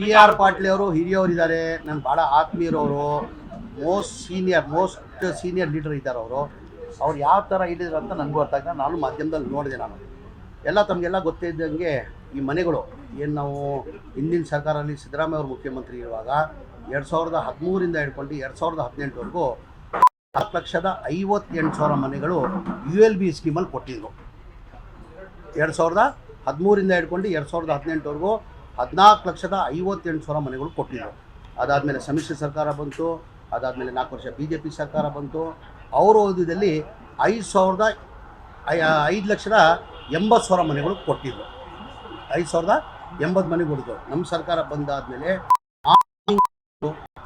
B R Patil ಅವರು ಹಿರಿಯವರಿದ್ದಾರೆ, ನನ್ನ ಭಾಳ ಆತ್ಮೀಯರವರು, ಮೋಸ್ಟ್ ಸೀನಿಯರ್ ಲೀಡರ್ ಇದ್ದಾರೆ ಅವ್ರು ಯಾವ ಥರ ಇಲ್ಲಿದ್ರು ಅಂತ ನನಗೂ ಅರ್ಥ ಆಗ್ತದೆ. ನಾನು ಮಾಧ್ಯಮದಲ್ಲಿ ನೋಡಿದೆ. ಎಲ್ಲ ತಮಗೆಲ್ಲ ಗೊತ್ತಿದ್ದಂಗೆ ಈ ಮನೆಗಳು ಏನು ನಾವು ಹಿಂದಿನ ಸರ್ಕಾರದಲ್ಲಿ ಸಿದ್ದರಾಮಯ್ಯ ಅವರು ಮುಖ್ಯಮಂತ್ರಿ ಇರುವಾಗ 2013ರಿಂದ ಹಿಡ್ಕೊಂಡು 2018ವರೆಗೂ 4,58,000 ಮನೆಗಳು ULB ಸ್ಕೀಮಲ್ಲಿ ಕೊಟ್ಟಿದ್ರು. 2013ರಿಂದ ಹಿಡ್ಕೊಂಡು 2018ವರೆಗೂ 14,58,000 ಮನೆಗಳು ಕೊಟ್ಟಿದ್ರು. ಅದಾದಮೇಲೆ ಸಮ್ಮಿಶ್ರ ಸರ್ಕಾರ ಬಂತು, ಅದಾದಮೇಲೆ 4 ವರ್ಷ BJP ಸರ್ಕಾರ ಬಂತು. ಅವರ ಅವಧಿಯಲ್ಲಿ 5,80,000 ಮನೆಗಳು ಕೊಟ್ಟಿದ್ರು. 5,080 ಮನೆ ಕೊಟ್ಟಿದ್ರು. ನಮ್ಮ ಸರ್ಕಾರ ಬಂದಾದಮೇಲೆ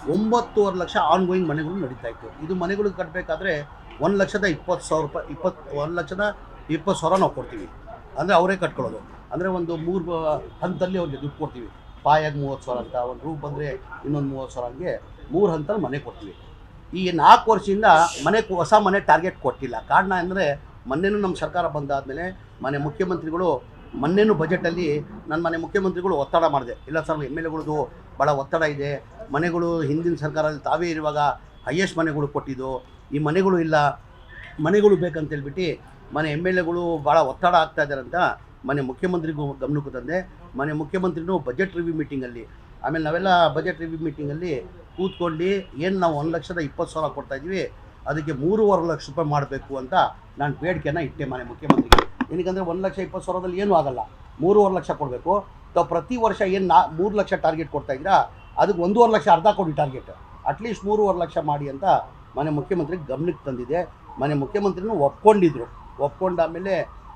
9.5 ಲಕ್ಷ ಆನ್ಗೋಯಿಂಗ್ ಮನೆಗಳು ನಡೀತಾ ಇತ್ತು. ಇದು ಮನೆಗಳು ಕಟ್ಟಬೇಕಾದ್ರೆ 1,20,000 ರೂಪಾಯಿ 1,20,000 ನಾವು ಕೊಡ್ತೀವಿ. ಅಂದರೆ ಅವರೇ ಕಟ್ಕೊಳ್ಳೋದು. ಅಂದರೆ ಒಂದು 3 ಹಂತದಲ್ಲಿ ಅವ್ರಿಗೆ ದುಡ್ಡು ಕೊಡ್ತೀವಿ. ಪಾಯಾಗಿ 30,000 ಅಂತ, ಒಂದು ರೂಮ್ ಬಂದರೆ ಇನ್ನೊಂದು 30,000 ಹಂಗೆ 3 ಹಂತದಲ್ಲಿ ಮನೆ ಕೊಡ್ತೀವಿ. ಈ 4 ವರ್ಷದಿಂದ ಹೊಸ ಮನೆ ಟಾರ್ಗೆಟ್ ಕೊಟ್ಟಿಲ್ಲ. ಕಾರಣ ಅಂದರೆ ಮೊನ್ನೆನೂ ನಮ್ಮ ಸರ್ಕಾರ ಬಂದಾದಮೇಲೆ ಮುಖ್ಯಮಂತ್ರಿಗಳು ಮೊನ್ನೆನೂ ಬಜೆಟಲ್ಲಿ ನನ್ನ ಮುಖ್ಯಮಂತ್ರಿಗಳು ಒತ್ತಡ ಮಾಡಿದೆ. ಇಲ್ಲ ಸರ್, MLAಗಳದ್ದು ಭಾಳ ಒತ್ತಡ ಇದೆ, ಮನೆಗಳು ಹಿಂದಿನ ಸರ್ಕಾರದಲ್ಲಿ ತಾವೇ ಇರುವಾಗ ಹೈಯೆಸ್ಟ್ ಮನೆಗಳು ಕೊಟ್ಟಿದ್ದು, ಈ ಮನೆಗಳು ಇಲ್ಲ, ಮನೆಗಳು ಬೇಕಂತೇಳ್ಬಿಟ್ಟು MLAಗಳು ಭಾಳ ಒತ್ತಡ ಆಗ್ತಾ ಇದ್ದಾರೆ ಅಂತ ಮುಖ್ಯಮಂತ್ರಿಗೂ ಗಮನಕ್ಕೂ ತಂದೆ. ಮುಖ್ಯಮಂತ್ರಿನೂ ಬಜೆಟ್ ರಿವ್ಯೂ ಮೀಟಿಂಗಲ್ಲಿ, ಆಮೇಲೆ ನಾವೆಲ್ಲ ಬಜೆಟ್ ರಿವ್ಯೂ ಮೀಟಿಂಗಲ್ಲಿ ಕೂತ್ಕೊಂಡು ಏನು ನಾವು 1,20,000 ಕೊಡ್ತಾಯಿದ್ದೀವಿ, ಅದಕ್ಕೆ 3.5 ಲಕ್ಷ ರೂಪಾಯಿ ಮಾಡಬೇಕು ಅಂತ ನಾನು ಬೇಡಿಕೆನ ಇಟ್ಟೆ ಮುಖ್ಯಮಂತ್ರಿಗೆ. ಏನಕ್ಕಂದರೆ 1,20,000ದಲ್ಲಿ ಏನೂ ಆಗಲ್ಲ, 3.5 ಲಕ್ಷ ಕೊಡಬೇಕು. ತಾವು ಪ್ರತಿ ವರ್ಷ ಏನು 3 ಲಕ್ಷ ಟಾರ್ಗೆಟ್ ಕೊಡ್ತಾಯಿದ್ದೀರಾ, ಅದಕ್ಕೆ 1.5 ಲಕ್ಷ ಅರ್ಧ ಕೊಡಿ ಟಾರ್ಗೆಟ್, ಅಟ್ಲೀಸ್ಟ್ 3.5 ಲಕ್ಷ ಮಾಡಿ ಅಂತ ಮುಖ್ಯಮಂತ್ರಿಗೆ ಗಮನಕ್ಕೆ ತಂದಿದೆ. ಮುಖ್ಯಮಂತ್ರಿನೂ ಒಪ್ಕೊಂಡಾಮೇಲೆ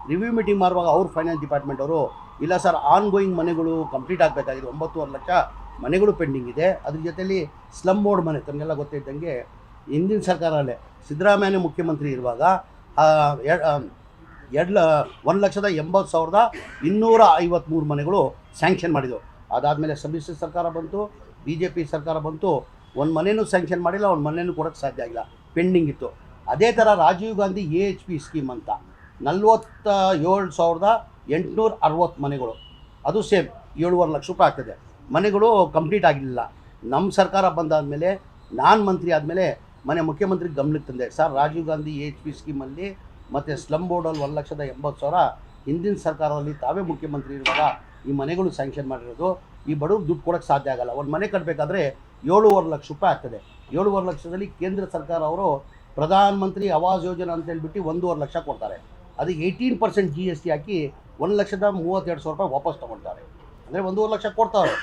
ರಿವ್ಯೂ ಮೀಟಿಂಗ್ ಮಾಡುವಾಗ ಅವ್ರ ಫೈನಾನ್ಸ್ ಡಿಪಾರ್ಟ್ಮೆಂಟ್ ಅವರು, ಇಲ್ಲ ಸರ್, ಆನ್ಗೋಯಿಂಗ್ ಮನೆಗಳು ಕಂಪ್ಲೀಟ್ ಆಗಬೇಕಾಗಿದೆ, 9.5 ಲಕ್ಷ ಮನೆಗಳು ಪೆಂಡಿಂಗ್ ಇದೆ. ಅದ್ರ ಜೊತೆಲಿ ಸ್ಲಮ್ ಮೋಡ್ ಮನೆ, ತಮಗೆಲ್ಲ ಗೊತ್ತಿದ್ದಂಗೆ ಹಿಂದಿನ ಸರ್ಕಾರದಲ್ಲೇ ಸಿದ್ದರಾಮಯ್ಯ ಮುಖ್ಯಮಂತ್ರಿ ಇರುವಾಗ 1,80,253 ಮನೆಗಳು ಸ್ಯಾಂಕ್ಷನ್ ಮಾಡಿದವು. ಅದಾದಮೇಲೆ ಸಮ್ಮಿಶ್ರ ಸರ್ಕಾರ ಬಂತು, BJP ಸರ್ಕಾರ ಬಂತು, ಒಂದು ಮನೆಯೂ ಸ್ಯಾಂಕ್ಷನ್ ಮಾಡಿಲ್ಲ, ಒಂದು ಮನೆಯೂ ಕೊಡೋಕ್ಕೆ ಸಾಧ್ಯ ಆಗಿಲ್ಲ, ಪೆಂಡಿಂಗ್ ಇತ್ತು. ಅದೇ ಥರ ರಾಜೀವ್ ಗಾಂಧಿ AHP ಸ್ಕೀಮ್ ಅಂತ 47,860 ಮನೆಗಳು, ಅದು ಸೇಮ್ 7.5 ಲಕ್ಷ ರೂಪಾಯಿ ಆಗ್ತದೆ. ಮನೆಗಳು ಕಂಪ್ಲೀಟ್ ಆಗಿರಲಿಲ್ಲ. ನಮ್ಮ ಸರ್ಕಾರ ಬಂದಾದಮೇಲೆ ನಾನು ಮಂತ್ರಿ ಆದಮೇಲೆ ಮುಖ್ಯಮಂತ್ರಿಗೆ ಗಮನಕ್ಕೆ ತಂದೆ. ಸರ್, ರಾಜೀವ್ ಗಾಂಧಿ AHP ಸ್ಕೀಮಲ್ಲಿ ಮತ್ತು ಸ್ಲಮ್ ಬೋರ್ಡಲ್ಲಿ 1,80,000 ಹಿಂದಿನ ಸರ್ಕಾರದಲ್ಲಿ ತಾವೇ ಮುಖ್ಯಮಂತ್ರಿ ಇರುವಾಗ ಈ ಮನೆಗಳು ಸ್ಯಾಂಕ್ಷನ್ ಮಾಡಿರೋದು. ಈ ಬಡವ್ರಿಗೆ ದುಡ್ಡು ಕೊಡೋಕ್ಕೆ ಸಾಧ್ಯ ಆಗಲ್ಲ. ಒಂದು ಮನೆ ಕಟ್ಟಬೇಕಾದ್ರೆ 7.5 ಲಕ್ಷ ರೂಪಾಯಿ ಆಗ್ತದೆ. 7.5 ಲಕ್ಷದಲ್ಲಿ ಕೇಂದ್ರ ಸರ್ಕಾರ ಅವರು ಪ್ರಧಾನ ಮಂತ್ರಿ ಆವಾಸ್ ಯೋಜನೆ ಅಂತೇಳ್ಬಿಟ್ಟು 1.5 ಲಕ್ಷ ಕೊಡ್ತಾರೆ. ಅದಕ್ಕೆ 18% GST ಹಾಕಿ 1,32,000 ರೂಪಾಯಿ ವಾಪಸ್ ತೊಗೊಳ್ತಾರೆ. ಅಂದರೆ 1.5 ಲಕ್ಷ ಕೊಡ್ತಾರೆ,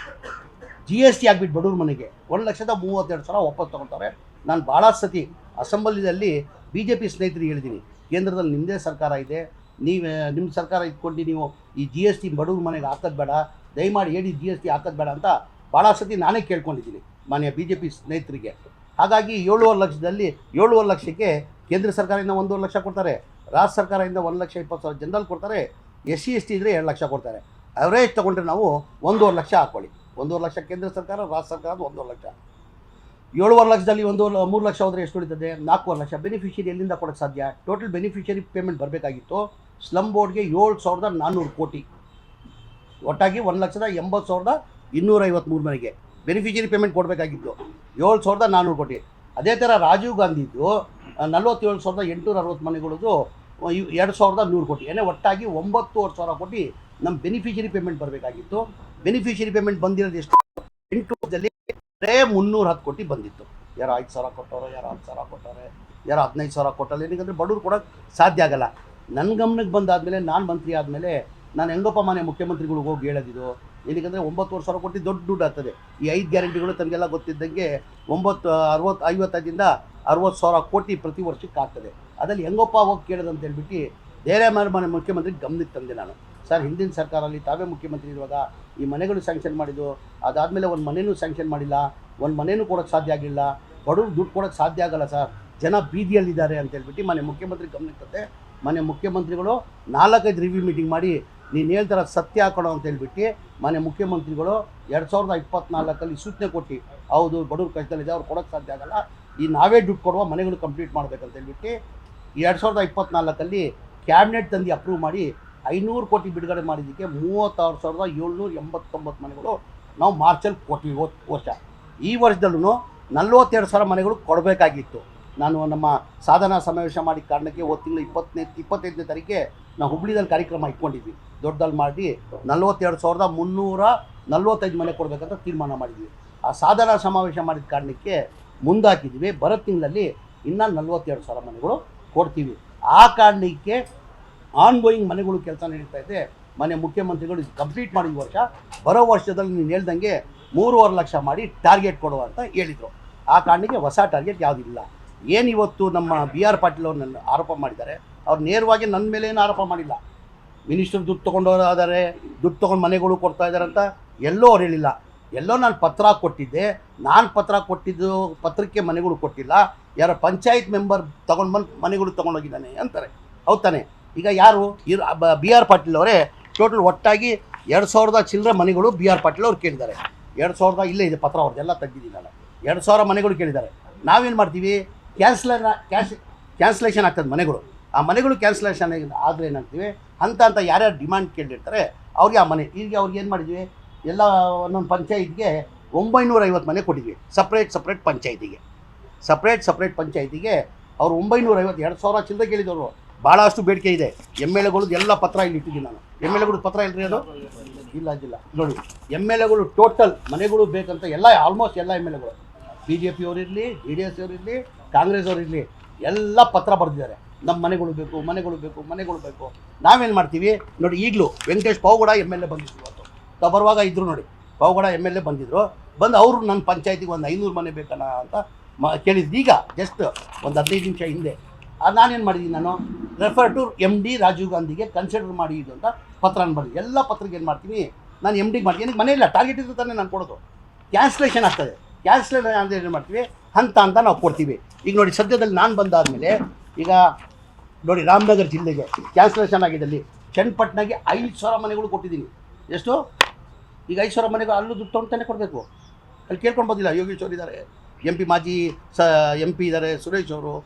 GST ಹಾಕ್ಬಿಟ್ಟು ಬಡವ್ರ ಮನೆಗೆ 1,32,000 ವಾಪಸ್ ತೊಗೊಳ್ತಾರೆ. ನಾನು ಭಾಳ ಸತಿ ಅಸೆಂಬ್ಲಿಯಲ್ಲಿ BJP ಸ್ನೇಹಿತರಿಗೆ ಹೇಳಿದ್ದೀನಿ, ಕೇಂದ್ರದಲ್ಲಿ ನಿಮ್ಮದೇ ಸರ್ಕಾರ ಇದೆ, ನಿಮ್ಮ ಸರ್ಕಾರ ಇಟ್ಕೊಂಡು ನೀವು ಈ GST ಬಡವ್ರ ಮನೆಗೆ ಹಾಕೋದು ಬೇಡ, ದಯಮಾಡಿ ಹೇಳಿ GST ಹಾಕೋದು ಬೇಡ ಅಂತ ಭಾಳ ಸತಿ ನಾನೇ ಕೇಳ್ಕೊಂಡಿದ್ದೀನಿ BJP ಸ್ನೇಹಿತರಿಗೆ. ಹಾಗಾಗಿ 7.5 ಲಕ್ಷಕ್ಕೆ ಕೇಂದ್ರ ಸರ್ಕಾರದಿಂದ 1.5 ಲಕ್ಷ ಕೊಡ್ತಾರೆ, ರಾಜ್ಯ ಸರ್ಕಾರದಿಂದ 1,20,000 ಜನರಲ್ ಕೊಡ್ತಾರೆ, SC ST ಇದ್ದರೆ 2 ಲಕ್ಷ ಕೊಡ್ತಾರೆ. ಅವರೇಜ್ ತೊಗೊಂಡ್ರೆ ನಾವು 1.5 ಲಕ್ಷ ಹಾಕ್ಕೊಳ್ಳಿ. 1.5 ಲಕ್ಷ ಕೇಂದ್ರ ಸರ್ಕಾರ, ರಾಜ್ಯ ಸರ್ಕಾರದ 1.5 ಲಕ್ಷ. 7.5 ಲಕ್ಷದಲ್ಲಿ 3 ಲಕ್ಷ ಹೋದರೆ ಎಷ್ಟು ಉಳಿತದೆ? 4.5 ಲಕ್ಷ. ಬೆನಿಫಿಷರಿ ಎಲ್ಲಿಂದ ಕೊಡೋಕ್ಕೆ ಸಾಧ್ಯ? ಟೋಟಲ್ ಬೆನಿಫಿಷರಿ ಪೇಮೆಂಟ್ ಬರಬೇಕಾಗಿತ್ತು ಸ್ಲಮ್ ಬೋರ್ಡ್ಗೆ 7,400 ಕೋಟಿ, ಒಟ್ಟಾಗಿ 1,80,253 ಮನೆಗೆ ಬೆನಿಫಿಷರಿ ಪೇಮೆಂಟ್ ಕೊಡಬೇಕಾಗಿತ್ತು 7,400 ಕೋಟಿ. ಅದೇ ಥರ ರಾಜೀವ್ ಗಾಂಧಿದು 47,860 ಮನೆಗಳದ್ದು 2,100 ಕೋಟಿ, ಏನೇ ಒಟ್ಟಾಗಿ 9,000 ಕೋಟಿ ನಮ್ಮ ಬೆನಿಫಿಷರಿ ಪೇಮೆಂಟ್ ಬರಬೇಕಾಗಿತ್ತು. ಬೆನಿಫಿಷರಿ ಪೇಮೆಂಟ್ ಬಂದಿರೋದು ಎಷ್ಟು? 8 ವರ್ಷದಲ್ಲಿ 310 ಕೋಟಿ ಬಂದಿತ್ತು. ಯಾರು 5,000 ಕೊಟ್ಟವರು, ಯಾರು 10,000 ಕೊಟ್ಟವ್ರೆ, ಯಾರು 15,000 ಕೊಟ್ಟಲ್ಲ. ಏನಕ್ಕೆ ಬಡವ್ರು ಕೊಡೋಕ್ಕೆ ಸಾಧ್ಯ ಆಗಲ್ಲ. ನನ್ನ ಗಮನಕ್ಕೆ ಬಂದಾದಮೇಲೆ, ನಾನು ಮಂತ್ರಿ ಆದಮೇಲೆ ನಾನು ಹೆಂಗಪ್ಪ ಮುಖ್ಯಮಂತ್ರಿಗಳಿಗೆ ಹೋಗಿ ಹೇಳೋದಿದ್ದು, ಏನಕ್ಕೆ 9,000 ಕೋಟಿ ದೊಡ್ಡ ದುಡ್ಡು ಆಗ್ತದೆ. ಈ 5 ಗ್ಯಾರಂಟಿಗಳು ತಮಗೆಲ್ಲ ಗೊತ್ತಿದ್ದಂಗೆ 55ರಿಂದ 60,000 ಕೋಟಿ ಪ್ರತಿ ವರ್ಷಕ್ಕೆ ಆಗ್ತದೆ. ಅದರಲ್ಲಿ ಹೆಂಗಪ್ಪ ಹೋಗಿ ಕೇಳೋದಂತ ಹೇಳ್ಬಿಟ್ಟು ಬೇರೆ ಮುಖ್ಯಮಂತ್ರಿಗೆ ಗಮನಕ್ಕೆ ತಂದೆ ನಾನು. ಸರ್, ಹಿಂದಿನ ಸರ್ಕಾರದಲ್ಲಿ ತಾವೇ ಮುಖ್ಯಮಂತ್ರಿ ಇರುವಾಗ ಈ ಮನೆಗಳು ಸ್ಯಾಂಕ್ಷನ್ ಮಾಡಿದ್ದು, ಅದಾದಮೇಲೆ ಒಂದು ಮನೆಯೂ ಸ್ಯಾಂಕ್ಷನ್ ಮಾಡಿಲ್ಲ, ಒಂದು ಮನೆಯೂ ಕೊಡೋಕ್ಕೆ ಸಾಧ್ಯ ಆಗಿಲ್ಲ, ಬಡವ್ರಿಗೆ ದುಡ್ಡು ಕೊಡೋಕ್ಕೆ ಸಾಧ್ಯ ಆಗಲ್ಲ ಸರ್, ಜನ ಬೀದಿಯಲ್ಲಿದ್ದಾರೆ ಅಂತೇಳ್ಬಿಟ್ಟು ಮುಖ್ಯಮಂತ್ರಿ ಗಮನಕ್ಕೆ ತಂದೆ. ಮುಖ್ಯಮಂತ್ರಿಗಳು 4-5 ರಿವ್ಯೂ ಮೀಟಿಂಗ್ ಮಾಡಿ ನೀನು ಹೇಳ್ತಾರ ಸತ್ಯ ಹಾಕೋಣ ಅಂತೇಳ್ಬಿಟ್ಟು ಮುಖ್ಯಮಂತ್ರಿಗಳು 2024 ಸೂಚನೆ ಕೊಟ್ಟು, ಹೌದು ಬಡವ್ರ ಕಷ್ಟದಲ್ಲಿದೆ, ಅವ್ರು ಕೊಡೋಕ್ಕೆ ಸಾಧ್ಯ ಆಗಲ್ಲ, ಈ ನಾವೇ ದುಡ್ಡು ಕೊಡುವ ಮನೆಗಳು ಕಂಪ್ಲೀಟ್ ಮಾಡಬೇಕಂತೇಳ್ಬಿಟ್ಟು 2024 ಕ್ಯಾಬಿನೆಟ್ ತಂದು ಅಪ್ರೂವ್ ಮಾಡಿ 500 ಕೋಟಿ ಬಿಡುಗಡೆ ಮಾಡಿದ್ದಕ್ಕೆ 36,789 ಮನೆಗಳು ನಾವು ಮಾರ್ಚಲ್ಲಿ ಕೊಟ್ವಿ ವರ್ಷ. ಈ ವರ್ಷದಲ್ಲೂ 42,000 ಮನೆಗಳು ಕೊಡಬೇಕಾಗಿತ್ತು. ನಾನು ನಮ್ಮ ಸಾಧನಾ ಸಮಾವೇಶ ಮಾಡಿದ ಕಾರಣಕ್ಕೆ ತಿಂಗಳು 25ನೇ ತಾರೀಕಿಗೆ ನಾವು ಹುಬ್ಳಿದಲ್ಲಿ ಕಾರ್ಯಕ್ರಮ ಇಟ್ಕೊಂಡಿದ್ವಿ, ದೊಡ್ಡದಲ್ಲಿ ಮಾಡಿ 42,345 ಮನೆ ಕೊಡಬೇಕಂತ ತೀರ್ಮಾನ ಮಾಡಿದ್ವಿ. ಆ ಸಾಧನಾ ಸಮಾವೇಶ ಮಾಡಿದ ಕಾರಣಕ್ಕೆ ಮುಂದಾಕಿದ್ವಿ. ಬರೋ ತಿಂಗಳಲ್ಲಿ ಇನ್ನೂ 42,000 ಮನೆಗಳು ಕೊಡ್ತೀವಿ. ಆ ಕಾರಣಕ್ಕೆ ಆನ್ಗೋಯಿಂಗ್ ಮನೆಗಳು ಕೆಲಸ ನಡೀತಾ ಇದೆ. ಮನೆ ಮುಖ್ಯಮಂತ್ರಿಗಳು ಕಂಪ್ಲೀಟ್ ಮಾಡಿದ ವರ್ಷ, ಬರೋ ವರ್ಷದಲ್ಲಿ ನೀನು ಹೇಳ್ದಂಗೆ 3.5 ಲಕ್ಷ ಮಾಡಿ ಟಾರ್ಗೆಟ್ ಕೊಡುವ ಅಂತ ಹೇಳಿದರು. ಆ ಕಾರಣಕ್ಕೆ ಹೊಸ ಟಾರ್ಗೆಟ್ ಯಾವುದಿಲ್ಲ. ಏನು ಇವತ್ತು ನಮ್ಮ BR ಪಾಟೀಲ್ ಅವ್ರು ನನ್ನ ಆರೋಪ ಮಾಡಿದ್ದಾರೆ, ಅವ್ರು ನೇರವಾಗಿ ನನ್ನ ಮೇಲೆ ಏನು ಆರೋಪ ಮಾಡಿಲ್ಲ. ಮಿನಿಸ್ಟರ್ ದುಡ್ಡು ತೊಗೊಂಡೋದಾದರೆ, ದುಡ್ಡು ತೊಗೊಂಡು ಮನೆಗಳು ಕೊಡ್ತಾ ಇದ್ದಾರೆ ಅಂತ ಎಲ್ಲೋ ಅವ್ರು ಹೇಳಿಲ್ಲ. ಎಲ್ಲೋ ನಾನು ಪತ್ರ ಕೊಟ್ಟಿದ್ದೆ, ನಾನು ಪತ್ರ ಕೊಟ್ಟಿದ್ದು ಪತ್ರಕ್ಕೆ ಮನೆಗಳು ಕೊಟ್ಟಿಲ್ಲ, ಯಾರೋ ಪಂಚಾಯತ್ ಮೆಂಬರ್ ತೊಗೊಂಡು ಬಂದು ಮನೆಗಳು ತೊಗೊಂಡೋಗಿದ್ದಾನೆ ಅಂತಾರೆ. ಹೌದು ತಾನೆ? ಈಗ ಯಾರು BR ಪಾಟೀಲ್ ಅವರೇ ಟೋಟಲ್ ಒಟ್ಟಾಗಿ 2,000 ಚಿಲ್ಲರೆ ಮನೆಗಳು BR ಪಾಟೀಲ್ ಅವ್ರು ಕೇಳಿದ್ದಾರೆ. 2,000 ಇಲ್ಲೇ ಇದೆ ಪತ್ರ, ಅವ್ರದ್ದೆಲ್ಲ ತೆಗ್ದಿದ್ದೀನಿ ನಾನು. 2,000 ಮನೆಗಳು ಕೇಳಿದ್ದಾರೆ. ನಾವೇನು ಮಾಡ್ತೀವಿ, ಕ್ಯಾನ್ಸಲೇಷನ್ ಆಗ್ತದೆ ಮನೆಗಳು. ಆ ಮನೆಗಳು ಕ್ಯಾನ್ಸಲೇಷನ್ ಆದರೆ ಏನಾಗ್ತೀವಿ, ಅಂತ ಯಾರ್ಯಾರು ಡಿಮ್ಯಾಂಡ್ ಕೇಳಿರ್ತಾರೆ ಅವ್ರಿಗೆ ಆ ಮನೆ. ಈಗ ಅವ್ರಿಗೆ ಏನು ಮಾಡಿದ್ವಿ, ಎಲ್ಲ ಒಂದೊಂದು ಪಂಚಾಯತ್ಗೆ 950 ಮನೆ ಕೊಟ್ಟಿದ್ವಿ. ಸಪ್ರೇಟ್ ಪಂಚಾಯತಿಗೆ ಅವ್ರು 950, 2,000 ಚಿಲ್ಲರೆ ಕೇಳಿದವರು. ಭಾಳಷ್ಟು ಬೇಡಿಕೆ ಇದೆ. MLAಗಳದ್ದು ಎಲ್ಲ ಪತ್ರ ಇಲ್ಲಿ ಇಟ್ಟಿದ್ದೀನಿ ನಾನು. MLAಗಳದ್ದು ಪತ್ರ ಇಲ್ಲರಿ, ಅದು ಇಲ್ಲ ನೋಡಿ. MLAಗಳು ಟೋಟಲ್ ಮನೆಗಳು ಬೇಕಂತ ಎಲ್ಲ ಆಲ್ಮೋಸ್ಟ್ ಎಲ್ಲ MLAಗಳು, BJP ಅವರಿರಲಿ, JDS ಅವರಿರಲಿ, ಕಾಂಗ್ರೆಸ್ ಅವರಿರಲಿ, ಎಲ್ಲ ಪತ್ರ ಬರೆದಿದ್ದಾರೆ. ನಮ್ಮ ಮನೆಗಳು ಬೇಕು. ನಾವೇನು ಮಾಡ್ತೀವಿ ನೋಡಿ, ಈಗಲೂ ವೆಂಕಟೇಶ್ ಪಾವಗಡ MLA ಬಂದಿದ್ರು. ಇವತ್ತು ತಾವು ಬರುವಾಗ ಇದ್ದರು ನೋಡಿ, ಪಾವಗಡ MLA ಬಂದಿದ್ದರು. ಅವರು ನನ್ನ ಪಂಚಾಯತಿಗೆ ಒಂದು 500 ಮನೆ ಬೇಕಣ್ಣ ಅಂತ ಕೇಳಿದ್ದು. ಈಗ ಜಸ್ಟ್ ಒಂದು 15 ನಿಮಿಷ ಹಿಂದೆ ನಾನೇನು ಮಾಡಿದ್ದೀನಿ, ನಾನು ರೆಫರ್ ಟು MD ರಾಜೀವ್ ಗಾಂಧಿಗೆ ಕನ್ಸಿಡರ್ ಮಾಡಿ ಇದು ಅಂತ ಪತ್ರನ ಬರೆದು, ಎಲ್ಲ ಪತ್ರಕ್ಕೆ ಏನು ಮಾಡ್ತೀನಿ ನಾನು MDಗೆ ಮಾಡ್ತೀನಿ. ನನಗೆ ಮನೆ ಇಲ್ಲ, ಟಾರ್ಗೆಟ್ ಇದ್ರೆ ತಾನೇ ನಾನು ಕೊಡೋದು. ಕ್ಯಾನ್ಸಲೇಷನ್ ಆಗ್ತದೆ. ಕ್ಯಾನ್ಸಲೇಷನ್ ಅಂದರೆ ಏನು ಮಾಡ್ತೀವಿ, ಹಂತ ನಾವು ಕೊಡ್ತೀವಿ. ಈಗ ನೋಡಿ, ಸದ್ಯದಲ್ಲಿ ನಾನು ಬಂದಾದಮೇಲೆ ಈಗ ನೋಡಿ, ರಾಮನಗರ ಜಿಲ್ಲೆಗೆ ಕ್ಯಾನ್ಸಲೇಷನ್ ಆಗಿದೆ. ಅಲ್ಲಿ ಚನ್ನಪಟ್ಟಣಗೆ 5,000 ಮನೆಗಳು ಕೊಟ್ಟಿದ್ದೀನಿ. ಎಷ್ಟು? ಈಗ 5,000 ಮನೆಗಳು ಅಲ್ಲೂ ದುಡ್ಡು ತೊಗೊಂಡು ಕೊಡಬೇಕು. ಅಲ್ಲಿ ಕೇಳ್ಕೊಂಡು ಬಂದಿಲ್ಲ. ಯೋಗೇಶ್ ಅವರು ಇದ್ದಾರೆ, MP ಮಾಜಿ MP ಇದ್ದಾರೆ, ಸುರೇಶ್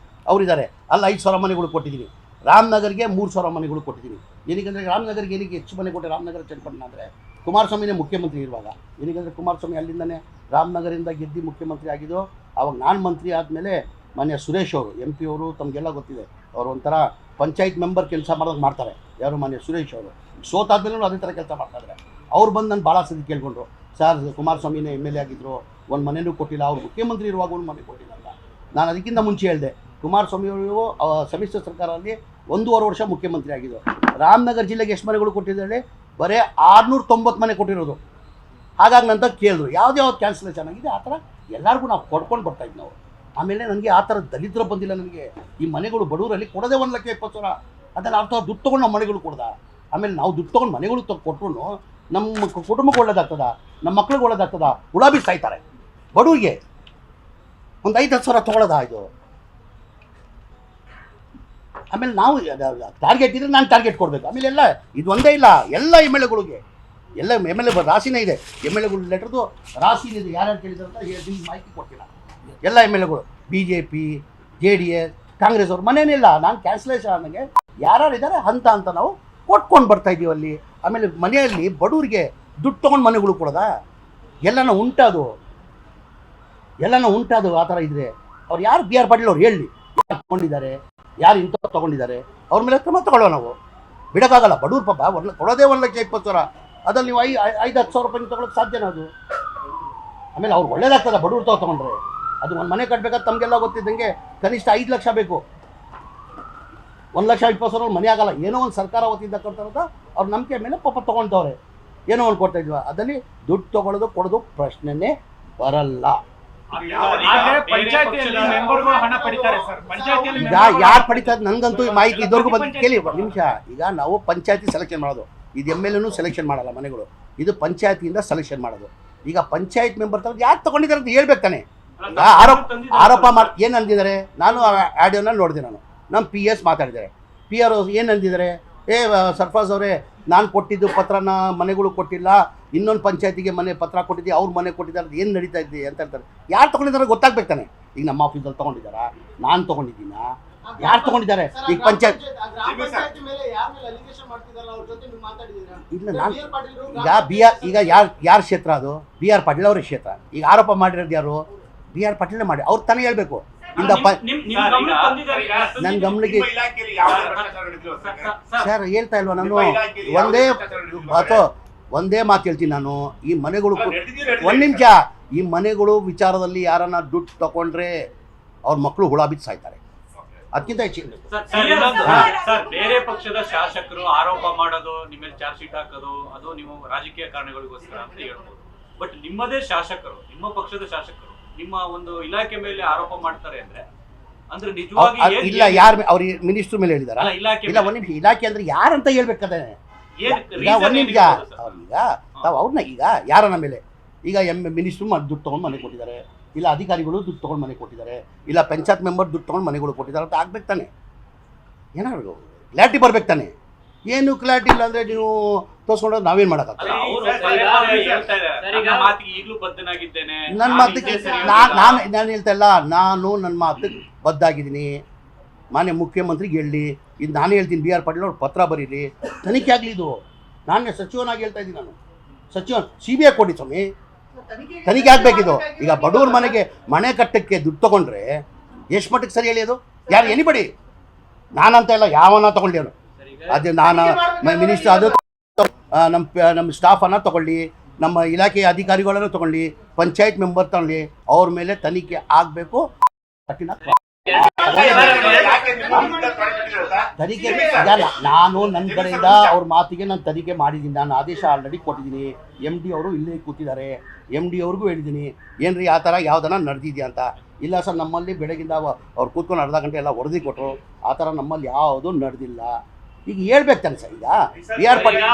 ಅವರಿದ್ದಾರೆ. ಅಲ್ಲಿ 5,000 ಮನೆಗಳು ಕೊಟ್ಟಿದ್ದೀನಿ. ರಾಮನಗರ್ಗೆ 3,000 ಮನೆಗಳು ಕೊಟ್ಟಿದ್ದೀನಿ. ಏನಕ್ಕೆ ರಾಮನಗರ್ಗೆ ಏನಕ್ಕೆ ಹೆಚ್ಚು ಮನೆ ಕೊಟ್ಟೆ, ರಾಮನಗರ ಚನ್ನಪಟ್ಟಣ ಅಂದರೆ ಕುಮಾರಸ್ವಾಮಿನೇ ಮುಖ್ಯಮಂತ್ರಿ ಇರುವಾಗ. ಏನಕ್ಕೆ ಕುಮಾರಸ್ವಾಮಿ ಅಲ್ಲಿಂದನೇ ರಾಮನಗರದಿಂದ ಗೆದ್ದು ಮುಖ್ಯಮಂತ್ರಿ ಆಗಿದ್ದು. ಆವಾಗ ನಾನು ಮಂತ್ರಿ ಆದಮೇಲೆ ಮಾನ್ಯ ಸುರೇಶ್ ಅವರು MP ಅವರು, ತಮಗೆಲ್ಲ ಗೊತ್ತಿದೆ, ಅವರು ಒಂಥರ ಪಂಚಾಯತ್ ಮೆಂಬರ್ ಕೆಲಸ ಮಾಡೋದು ಮಾಡ್ತಾರೆ. ಯಾರು? ಮಾನ್ಯ ಸುರೇಶ್ ಅವರು. ಸೋತಾದ್ಮೇಲೂ ಅದೇ ಥರ ಕೆಲಸ ಮಾಡ್ತಾಯಿದ್ದಾರೆ. ಅವ್ರು ಬಂದು ನಾನು ಭಾಳ ಸತಿ ಕೇಳ್ಕೊಂಡ್ರು, ಸರ್ ಕುಮಾರಸ್ವಾಮಿನೇ MLA ಆಗಿದ್ದರು, ಒಂದು ಮನೆಯೂ ಕೊಟ್ಟಿಲ್ಲ, ಅವ್ರು ಮುಖ್ಯಮಂತ್ರಿ ಇರುವಾಗ ಒಂದು ಮನೆ ಕೊಟ್ಟಿಲ್ಲ ಅಂತ. ನಾನು ಅದಕ್ಕಿಂತ ಮುಂಚೆ ಹೇಳಿದೆ, ಕುಮಾರಸ್ವಾಮಿಯವರು ಸಮ್ಮಿಶ್ರ ಸರ್ಕಾರದಲ್ಲಿ 1.5 ವರ್ಷ ಮುಖ್ಯಮಂತ್ರಿ ಆಗಿದ್ದು. ರಾಮನಗರ ಜಿಲ್ಲೆಗೆ ಎಷ್ಟು ಮನೆಗಳು ಕೊಟ್ಟಿದ್ದಾರೆ? ಬರೀ 690 ಮನೆ ಕೊಟ್ಟಿರೋದು. ಹಾಗಾಗಿ ನಂತರ ಕೇಳಿದ್ರು ಯಾವ್ದು ಕ್ಯಾನ್ಸಲೇಷನ್ ಆಗಿದೆ, ಆ ಥರ ಎಲ್ಲರಿಗೂ ನಾವು ಕೊಡ್ಕೊಂಡು ಬರ್ತಾಯಿದ್ದು ನಾವು. ಆಮೇಲೆ ನನಗೆ ಆ ಥರ ದಲಿತರು ಬಂದಿಲ್ಲ. ನನಗೆ ಈ ಮನೆಗಳು ಬಡವರಲ್ಲಿ ಕೊಡೋದೇ 1,20,000. ಅದನ್ನು ಅರ್ಥ ದುಡ್ಡು ತೊಗೊಂಡು ನಾವು ಮನೆಗಳು ಕೊಡ್ದ. ಆಮೇಲೆ ನಾವು ದುಡ್ಡು ತೊಗೊಂಡು ಮನೆಗಳು ಕೊಟ್ಟರು ನಮ್ಮ ಕುಟುಂಬಕ್ಕೆ ಒಳ್ಳೇದಾಗ್ತದ, ನಮ್ಮ ಮಕ್ಳಿಗೆ ಒಳ್ಳೇದಾಗ್ತದ? ಉಳಾಬಿ ಸಾಯ್ತಾರೆ. ಬಡವರಿಗೆ ಒಂದು 5-10 ಸಾವಿರ ತೊಗೊಳ್ಳೋದಾ ಇದು? ಆಮೇಲೆ ನಾವು ಟಾರ್ಗೆಟ್ ಇದ್ರೆ ನಾನು ಟಾರ್ಗೆಟ್ ಕೊಡಬೇಕು. ಆಮೇಲೆ ಎಲ್ಲ ಇದು ಒಂದೇ ಇಲ್ಲ, ಎಲ್ಲ MLAಗಳಿಗೆ ಎಲ್ಲ MLA ರಾಶಿನೇ ಇದೆ. MLAಗಳು ಲೆಟ್ರದ್ದು ರಾಶಿನೇ ಇದೆ. ಯಾರ್ಯಾರು ಕೇಳಿದ್ರು ಅಂತ ನಿಮ್ಗೆ ಮಾಹಿತಿ ಕೊಟ್ಟಿಲ್ಲ. ಎಲ್ಲ MLAಗಳು BJP, JDS, ಕಾಂಗ್ರೆಸ್ ಅವ್ರ ಮನೇನಿಲ್ಲ. ನಾನು ಕ್ಯಾನ್ಸಲೇಷನ್ ಆದಂಗೆ ಯಾರ್ಯಾರು ಇದ್ದಾರೆ ಹಂತ ನಾವು ಕೊಟ್ಕೊಂಡು ಬರ್ತಾಯಿದ್ದೀವಿ ಅಲ್ಲಿ. ಆಮೇಲೆ ಮನೆಯಲ್ಲಿ ಬಡವರಿಗೆ ದುಡ್ಡು ತೊಗೊಂಡು ಮನೆಗಳು ಕೊಡೋದಾ? ಎಲ್ಲನೂ ಉಂಟಾದು ಆ ಥರ ಇದ್ರೆ ಅವ್ರು ಯಾರು BR ಪಾಟೀಲ್ ಅವ್ರು ಹೇಳಿ ಯಾರು ತೊಗೊಂಡಿದ್ದಾರೆ, ಯಾರು ಇಂಥವ್ರು ತೊಗೊಂಡಿದ್ದಾರೆ, ಅವ್ರ ಮೇಲೆ ಕ್ರಮ ತಗೊಳ್ಳೋ. ನಾವು ಬಿಡೋಕ್ಕಾಗಲ್ಲ. ಬಡವ್ರ ಪಾಪ ಕೊಡೋದೇ 1,20,000. ಅದ್ರಲ್ಲಿ ನೀವು 5-10 ಸಾವಿರ ರೂಪಾಯಿ ತೊಗೊಳಕ್ಕೆ ಸಾಧ್ಯನಾ ಅದು? ಆಮೇಲೆ ಅವ್ರು ಒಳ್ಳೇದಾಗ್ತದೆ ಬಡವ್ರು ತೊಗೊಂಡ್ರೆ. ಅದು ಒಂದು ಮನೆ ಕಟ್ಟಬೇಕಾದ್ರೆ ತಮಗೆಲ್ಲ ಗೊತ್ತಿದ್ದಂಗೆ ಕನಿಷ್ಠ 5 ಲಕ್ಷ ಬೇಕು. 1,20,000 ಮನೆ ಆಗಲ್ಲ. ಏನೋ ಒಂದು ಸರ್ಕಾರ ವತಿಯಿಂದ ಕೊಡ್ತಾರಂತ ಅವ್ರ ನಂಬಿಕೆ ಮೇಲೆ ಪಾಪ ತೊಗೊಳ್ತವ್ರೆ. ಏನೋ ಒಂದು ಕೊಡ್ತಾ ಇದ್ವಿ. ಅದರಲ್ಲಿ ದುಡ್ಡು ತೊಗೊಳ್ಳೋದು ಕೊಡೋದು ಪ್ರಶ್ನೆನೇ ಬರಲ್ಲ. ಈಗ ಯಾರು ಪಡಿತಾರೆ ನನಗಂತೂ ಮಾಹಿತಿ ಇದ್ದವ್ರಿಗೂ ಬಂದು ಕೇಳಿ. ಒಂದು ನಿಮಿಷ. ಈಗ ನಾವು ಪಂಚಾಯತಿ ಸೆಲೆಕ್ಷನ್ ಮಾಡೋದು, ಇದು MLAನೂ ಸೆಲೆಕ್ಷನ್ ಮಾಡಲ್ಲ ಮನೆಗಳು, ಇದು ಪಂಚಾಯತಿಯಿಂದ ಸೆಲೆಕ್ಷನ್ ಮಾಡೋದು. ಈಗ ಪಂಚಾಯತ್ ಮೆಂಬರ್ ತಗೊಂಡು ಯಾರು ತೊಗೊಂಡಿದ್ದಾರೆ ಅಂತ ಹೇಳ್ಬೇಕು ತಾನೆ. ಈಗ ಆರೋಪ ಮಾಡಿ ಏನು ಅಂದಿದ್ದಾರೆ? ನಾನು ಆಡಿಯೋನ ನೋಡಿದೆ. ನಮ್ಮ PS ಮಾತಾಡಿದ್ದಾರೆ. PR ಏನು ಅಂದಿದ್ದಾರೆ? ಸರ್ಫರಾಜ್ ಅವರೇ, ನಾನು ಕೊಟ್ಟಿದ್ದು ಪತ್ರನ ಮನೆಗಳು ಕೊಟ್ಟಿಲ್ಲ, ಇನ್ನೊಂದು ಪಂಚಾಯತಿಗೆ ಮನೆ ಪತ್ರ ಕೊಟ್ಟಿದ್ದೆ, ಅವ್ರ ಮನೆ ಕೊಟ್ಟಿದ್ದಾರೆ, ಏನು ನಡೀತಾ ಇದ್ದೆ ಅಂತ ಹೇಳ್ತಾರೆ. ಯಾರು ತೊಗೊಂಡಿದ್ದಾರೆ ಗೊತ್ತಾಗ್ಬೇಕು ತಾನೆ. ಈಗ ನಮ್ಮ ಆಫೀಸಲ್ಲಿ ತೊಗೊಂಡಿದ್ದಾರಾ, ನಾನು ತೊಗೊಂಡಿದ್ದೀನಾ, ಯಾರು ತಗೊಂಡಿದ್ದಾರೆ ಈಗ ಪಂಚಾಯತ್ ಇಲ್ಲ ನಾನು ಈಗ ಈಗ ಯಾರ ಕ್ಷೇತ್ರ ಅದು BR ಪಾಟೀಲ್ ಅವ್ರ ಕ್ಷೇತ್ರ ಈಗ ಆರೋಪ ಮಾಡಿರೋದು ಯಾರು BR ಪಾಟೀಲ್ ಮಾಡಿ ಅವ್ರು ತಾನೇ ಹೇಳ್ಬೇಕು ನನ್ನ ಗಮನಕ್ಕೆ ಸರ್ ಹೇಳ್ತಾ ಇಲ್ವಾ ನಾನು ಒಂದೇ ಮಾತು ಹೇಳ್ತೀನಿ ನಾನು ಈ ಮನೆಗಳು ಒಂದು ನಿಮಿಷ ಈ ಮನೆಗಳು ವಿಚಾರದಲ್ಲಿ ಯಾರನ್ನ ದುಡ್ಡು ತಗೊಂಡ್ರೆ ಅವ್ರ ಮಕ್ಕಳು ಹುಳ ಬಿದ್ದು ಸಾಯ್ತಾರೆ ಅದಕ್ಕಿಂತ ಹೆಚ್ಚಿನ ಬೇರೆ ಪಕ್ಷದ ಶಾಸಕರು ಆರೋಪ ಮಾಡೋದು ನಿಮ್ಮ ಮೇಲೆ ಚಾರ್ಜ್ ಶೀಟ್ ಹಾಕೋದು ಅದು ನೀವು ರಾಜಕೀಯ ಕಾರಣಗಳಿಗೋಸ್ಕರ ಅಂತ ಹೇಳ್ಬೋದು. ಬಟ್ ನಿಮ್ಮದೇ ಶಾಸಕರು ನಿಮ್ಮ ಪಕ್ಷದ ಶಾಸಕರು ನಿಮ್ಮ ಒಂದು ಇಲಾಖೆ ಮೇಲೆ ಆರೋಪ ಮಾಡ್ತಾರೆ ಅಂದ್ರೆ ನಿಜವಾಗಿ ಇಲ್ಲ ಯಾರು ಅವ್ರ ಮಿನಿಸ್ಟರ್ ಮೇಲೆ ಹೇಳಿದಾರ ಇಲ್ಲ ಒಂದ್ ನಿಮಿಷ ಇಲಾಖೆ ಅಂದ್ರೆ ಯಾರಂತ ಹೇಳ್ಬೇಕಾದ್ರೆ ಈಗ ಒಂದ್ ನಿಮಿಷ ಈಗ ತಾವು ಅವ್ರನ್ನ ಈಗ ಯಾರನ್ನ ಮೇಲೆ ಈಗ ಮಿನಿಸ್ಟ್ರು ದುಡ್ಡು ತೊಗೊಂಡು ಮನೆ ಕೊಟ್ಟಿದ್ದಾರೆ, ಇಲ್ಲ ಅಧಿಕಾರಿಗಳು ದುಡ್ಡು ತೊಗೊಂಡು ಮನೆ ಕೊಟ್ಟಿದ್ದಾರೆ, ಇಲ್ಲ ಪಂಚಾಯತ್ ಮೆಂಬರ್ ದುಡ್ಡು ತೊಗೊಂಡು ಮನೆಗಳು ಕೊಟ್ಟಿದ್ದಾರೆ ಅಂತ ಆಗ್ಬೇಕು ತಾನೆ. ಏನಾದ್ರು ಕ್ಲಾರಿಟಿ ಬರ್ಬೇಕು ತಾನೆ. ಏನು ಕ್ಲಾರಿಟಿ ಇಲ್ಲ ಅಂದರೆ ನೀವು ತೋರಿಸ್ಕೊಂಡು ನಾವೇನು ಮಾಡೋಕ್ಕಾಗ್ತದೆ? ನನ್ನ ಮಾತಿಗೆ ನಾನು ಹೇಳ್ತಾ ಇಲ್ಲ, ನಾನು ನನ್ನ ಮಾತಿಗೆ ಬದ್ಧಾಗಿದ್ದೀನಿ. ಮಾನ್ಯ ಮುಖ್ಯಮಂತ್ರಿಗೆ ಹೇಳಿ ಇದು ನಾನು ಹೇಳ್ತೀನಿ, BR ಪಾಟೀಲ್ ಅವ್ರು ಪತ್ರ ಬರೀರಿ, ತನಿಖೆ ಆಗಲಿ. ಇದು ನಾನೇ ಸಚಿವನಾಗಿ ಹೇಳ್ತಾ ಇದ್ದೀನಿ. ನಾನು ಸಚಿವ CBI ಕೊಡಿ ಸ್ವಾಮಿ, ತನಿಖೆ ಆಗಬೇಕಿದು. ಈಗ ಬಡವ್ರ ಮನೆಗೆ ಮನೆ ಕಟ್ಟಕ್ಕೆ ದುಡ್ಡು ತೊಗೊಂಡ್ರೆ ಎಷ್ಟು ಮಟ್ಟಿಗೆ ಸರಿ ಹೇಳಿ? ಅದು ಯಾರು ಎನಿಬಡಿ ನಾನಂತ ಇಲ್ಲ, ಯಾವನ್ನ ತೊಗೊಳ್ಳಿ ಅವನು. ಅದು ನಾನು ಮಿನಿಸ್ಟರ್ ಅದು ನಮ್ಮ ಸ್ಟಾಫನ್ನು ತೊಗೊಳ್ಳಿ, ನಮ್ಮ ಇಲಾಖೆಯ ಅಧಿಕಾರಿಗಳನ್ನು ತೊಗೊಳ್ಳಿ, ಪಂಚಾಯತ್ ಮೆಂಬರ್ ತಗೊಳ್ಳಿ, ಅವ್ರ ಮೇಲೆ ತನಿಖೆ ಆಗಬೇಕು. ಕಠಿಣ ತನಿಖೆ ನಾನು ನನ್ನ ಕಡೆಯಿಂದ ಅವ್ರ ಮಾತಿಗೆ ನಾನು ತನಿಖೆ ಮಾಡಿದ್ದೀನಿ. ನಾನು ಆದೇಶ ಆಲ್ರೆಡಿ ಕೊಟ್ಟಿದ್ದೀನಿ. MD ಅವರು ಇಲ್ಲೇ ಕೂತಿದ್ದಾರೆ, MD ಅವ್ರಿಗೂ ಹೇಳಿದ್ದೀನಿ ಏನ್ರಿ ಆ ಥರ ಯಾವ್ದನ್ನ ನಡೆದಿದೆಯಾ ಅಂತ. ಇಲ್ಲ ಸರ್, ನಮ್ಮಲ್ಲಿ ಬೆಳಗಿಂದ ಅವ್ರು ಕೂತ್ಕೊಂಡು ಅರ್ಧ ಗಂಟೆ ಎಲ್ಲ ವರದಿ ಕೊಟ್ಟರು, ಆ ಥರ ನಮ್ಮಲ್ಲಿ ಯಾವುದೂ ನಡೆದಿಲ್ಲ. ಈಗ ಹೇಳ್ಬೇಕು ತಾನೆ ಸರ್. ಈಗ BR ಪಾಟೀಲ್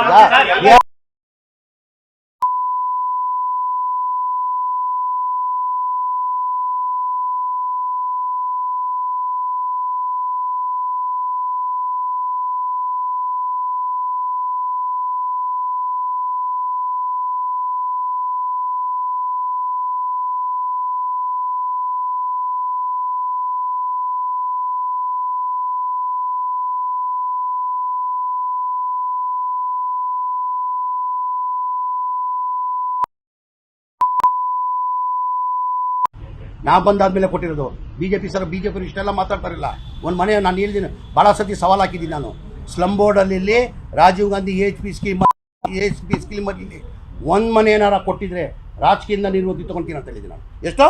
ನಾ ಬಂದಾದ್ಮೇಲೆ ಕೊಟ್ಟಿರೋದು. BJP ಇಷ್ಟೆಲ್ಲ ಮಾತಾಡ್ತಾರಿಲ್ಲ. ಒಂದು ಮನೆ ನಾನು ಹೇಳಿದ್ದೀನಿ, ಭಾಳ ಸತಿ ಸವಾಲು ಹಾಕಿದ್ದೀನಿ ನಾನು. ಸ್ಲಮ್ ಬೋರ್ಡಲ್ಲಿ ರಾಜೀವ್ ಗಾಂಧಿ HP ಸ್ಕೀಮಲ್ಲಿ ಒಂದು ಮನೆ ಏನಾರ ಕೊಟ್ಟಿದ್ರೆ ರಾಜಕೀಯದಿಂದ ನಿರ್ವಹಣೆ ತೊಗೊಳ್ತೀನಿ ಅಂತ ಹೇಳಿದ್ದೀನಿ ನಾನು. ಎಷ್ಟೋ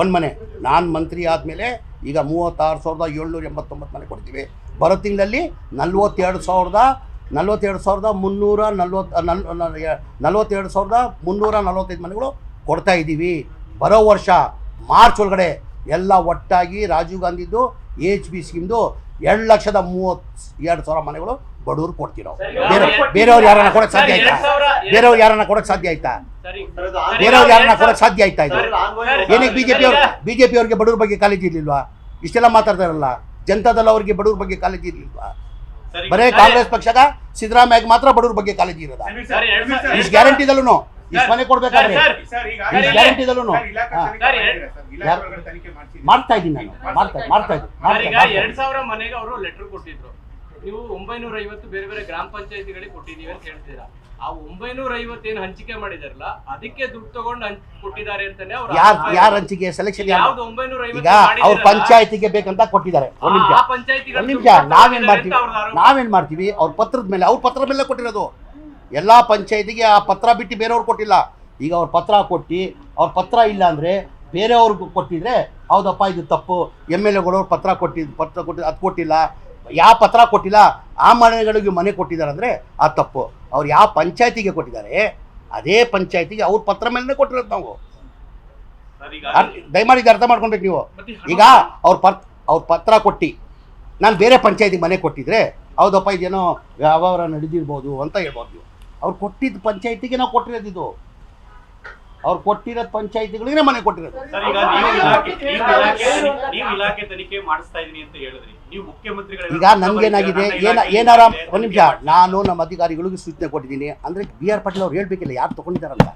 ಒಂದು ಮನೆ. ನಾನು ಮಂತ್ರಿ ಆದಮೇಲೆ ಈಗ 36,789 ಮನೆ ಕೊಡ್ತೀವಿ. ಬರೋ ತಿಂಗಳಲ್ಲಿ 42,345 ಮನೆಗಳು ಕೊಡ್ತಾ ಇದ್ದೀವಿ. ಬರೋ ವರ್ಷ ಮಾರ್ಚ್ ಒಳಗಡೆ ಎಲ್ಲ ಒಟ್ಟಾಗಿ ರಾಜೀವ್ ಗಾಂಧಿದು HP ಸ್ಕೀಮ್ದು 2,32,000 ಮನೆಗಳು ಬಡವರು ಕೊಡ್ತೀರೋ. ಬೇರೆಯವ್ರು ಯಾರನ್ನ ಕೊಡಕ್ಕೆ ಸಾಧ್ಯ ಆಯ್ತಾ? ಬೇರೆಯವ್ರು ಯಾರನ್ನ ಕೊಡಕ್ಕೆ ಸಾಧ್ಯ ಆಯ್ತಾ? ಬೇರೆಯವ್ರು ಯಾರನ್ನ ಕೊಡಕ್ಕೆ ಸಾಧ್ಯ ಆಯ್ತಾ? ಇದು ಏನಕ್ಕೆ ಬಿಜೆಪಿ ಅವ್ರಿಗೆ ಬಡವ್ರ ಬಗ್ಗೆ ಕಾಳಜಿ ಇರ್ಲಿಲ್ವಾ? ಇಷ್ಟೆಲ್ಲ ಮಾತಾಡ್ತಾರಲ್ಲ, ಜನತಾದಳ ಅವ್ರಿಗೆ ಬಡವ್ರ ಬಗ್ಗೆ ಕಾಳಜಿ ಇರ್ಲಿಲ್ವಾ? ಬರೇ ಕಾಂಗ್ರೆಸ್ ಪಕ್ಷದ ಸಿದ್ದರಾಮಯ್ಯಗೆ ಮಾತ್ರ ಬಡವ್ರ ಬಗ್ಗೆ ಕಾಳಜಿ ಇರೋದ? ಇಷ್ಟು ಗ್ಯಾರಂಟಿದಲ್ಲೂ ಇಷ್ಟು ಮನೆ ಕೊಡ್ಬೇಕಾದ್ರೆ ಗ್ಯಾರಂಟಿದಲ್ಲೂ ಮಾಡ್ತಾ ಇದ್ದೀನಿ ನಾನು. ಮಾಡ್ತಾ ಇದ್ದೀನಿ. 2,000 ಮನೆಗೆ ಅವರು ಲೆಟರ್ ಕೊಟ್ಟಿದ್ರು. ನೀವು 950 ಬೇರೆ ಬೇರೆ ಗ್ರಾಮ ಪಂಚಾಯತಿಗಳಿಗೆ ಕೊಟ್ಟಿದ್ದೀವಿ ಅಂತ ಹೇಳ್ತೀರಾ. ಆ 950 ಏನು ಹಂಚಿಕೆ ಮಾಡಿದಾರಲ್ಲ, ಅದಕ್ಕೆ ದುಡ್ಡು ತಗೊಂಡು ಕೊಟ್ಟಿದ್ದಾರೆ ಅಂತಾನೆ ಅವ್ರು. ಯಾರ ಹಂಚಿಕೆ ಸೆಲೆಕ್ಷನ್ ಯಾವ್ದು 950 ಈಗ ಅವ್ರ ಪಂಚಾಯತಿಗೆ ಬೇಕಂತ ಕೊಟ್ಟಿದ್ದಾರೆ. ಒಂದ್ ನಿಮಿಷ ನಾವೇನ್ ಮಾಡ್ತೀವಿ? ಅವ್ರ ಪತ್ರದ ಮೇಲೆ ಕೊಟ್ಟಿರೋದು. ಎಲ್ಲಾ ಪಂಚಾಯತಿಗೆ ಆ ಪತ್ರ ಬಿಟ್ಟು ಬೇರೆಯವ್ರು ಕೊಟ್ಟಿಲ್ಲ. ಈಗ ಅವ್ರ ಪತ್ರ ಕೊಟ್ಟು ಅವ್ರ ಪತ್ರ ಇಲ್ಲ ಅಂದ್ರೆ ಬೇರೆಯವ್ರಿಗೂ ಕೊಟ್ಟಿದ್ರೆ ಹೌದಪ್ಪ ಇದು ತಪ್ಪು. MLAಗಳು ಪತ್ರ ಕೊಟ್ಟಿದ್ದು ಅದು ಕೊಟ್ಟಿಲ್ಲ, ಯಾವ ಪತ್ರ ಕೊಟ್ಟಿಲ್ಲ, ಆ ಮನೆಗಳಿಗೆ ಮನೆ ಕೊಟ್ಟಿದ್ದಾರೆ ಅಂದರೆ ಅದು ತಪ್ಪು. ಅವ್ರು ಯಾವ ಪಂಚಾಯತಿಗೆ ಕೊಟ್ಟಿದ್ದಾರೆ ಅದೇ ಪಂಚಾಯತಿಗೆ ಅವ್ರ ಪತ್ರ ಮೇಲೆ ಕೊಟ್ಟಿರೋದು ನಾವು. ದಯಮಾಡಿ ಅರ್ಥ ಮಾಡ್ಕೊಬೇಕು ನೀವು. ಈಗ ಅವ್ರ ಪತ್ರ ಕೊಟ್ಟು ನಾನು ಬೇರೆ ಪಂಚಾಯತಿಗೆ ಮನೆ ಕೊಟ್ಟಿದ್ರೆ ಹೌದಪ್ಪ ಇದೇನೋ ವ್ಯವಹಾರ ನಡೆದಿರ್ಬೋದು ಅಂತ ಹೇಳ್ಬೋದು ನೀವು. ಅವ್ರು ಕೊಟ್ಟಿದ್ದು ಪಂಚಾಯತಿಗೆ ನಾವು ಕೊಟ್ಟಿರೋದು. ಇದು ಅವ್ರು ಕೊಟ್ಟಿರೋದು ಪಂಚಾಯತಿಗಳಿಗೆ ಮನೆ ಕೊಟ್ಟಿರೋದು. ಈಗ ನನ್ಗೇನಾಗಿದೆ ಏನಾರ ಒಂದು ನಿಮಿಷ, ನಾನು ನಮ್ಮ ಅಧಿಕಾರಿಗಳಿಗೆ ಸೂಚನೆ ಕೊಟ್ಟಿದ್ದೀನಿ. ಅಂದರೆ BR ಪಾಟೀಲ್ ಅವ್ರು ಹೇಳ್ಬೇಕಿಲ್ಲ ಯಾರು ತೊಗೊಂಡಿದ್ದಾರಂತ.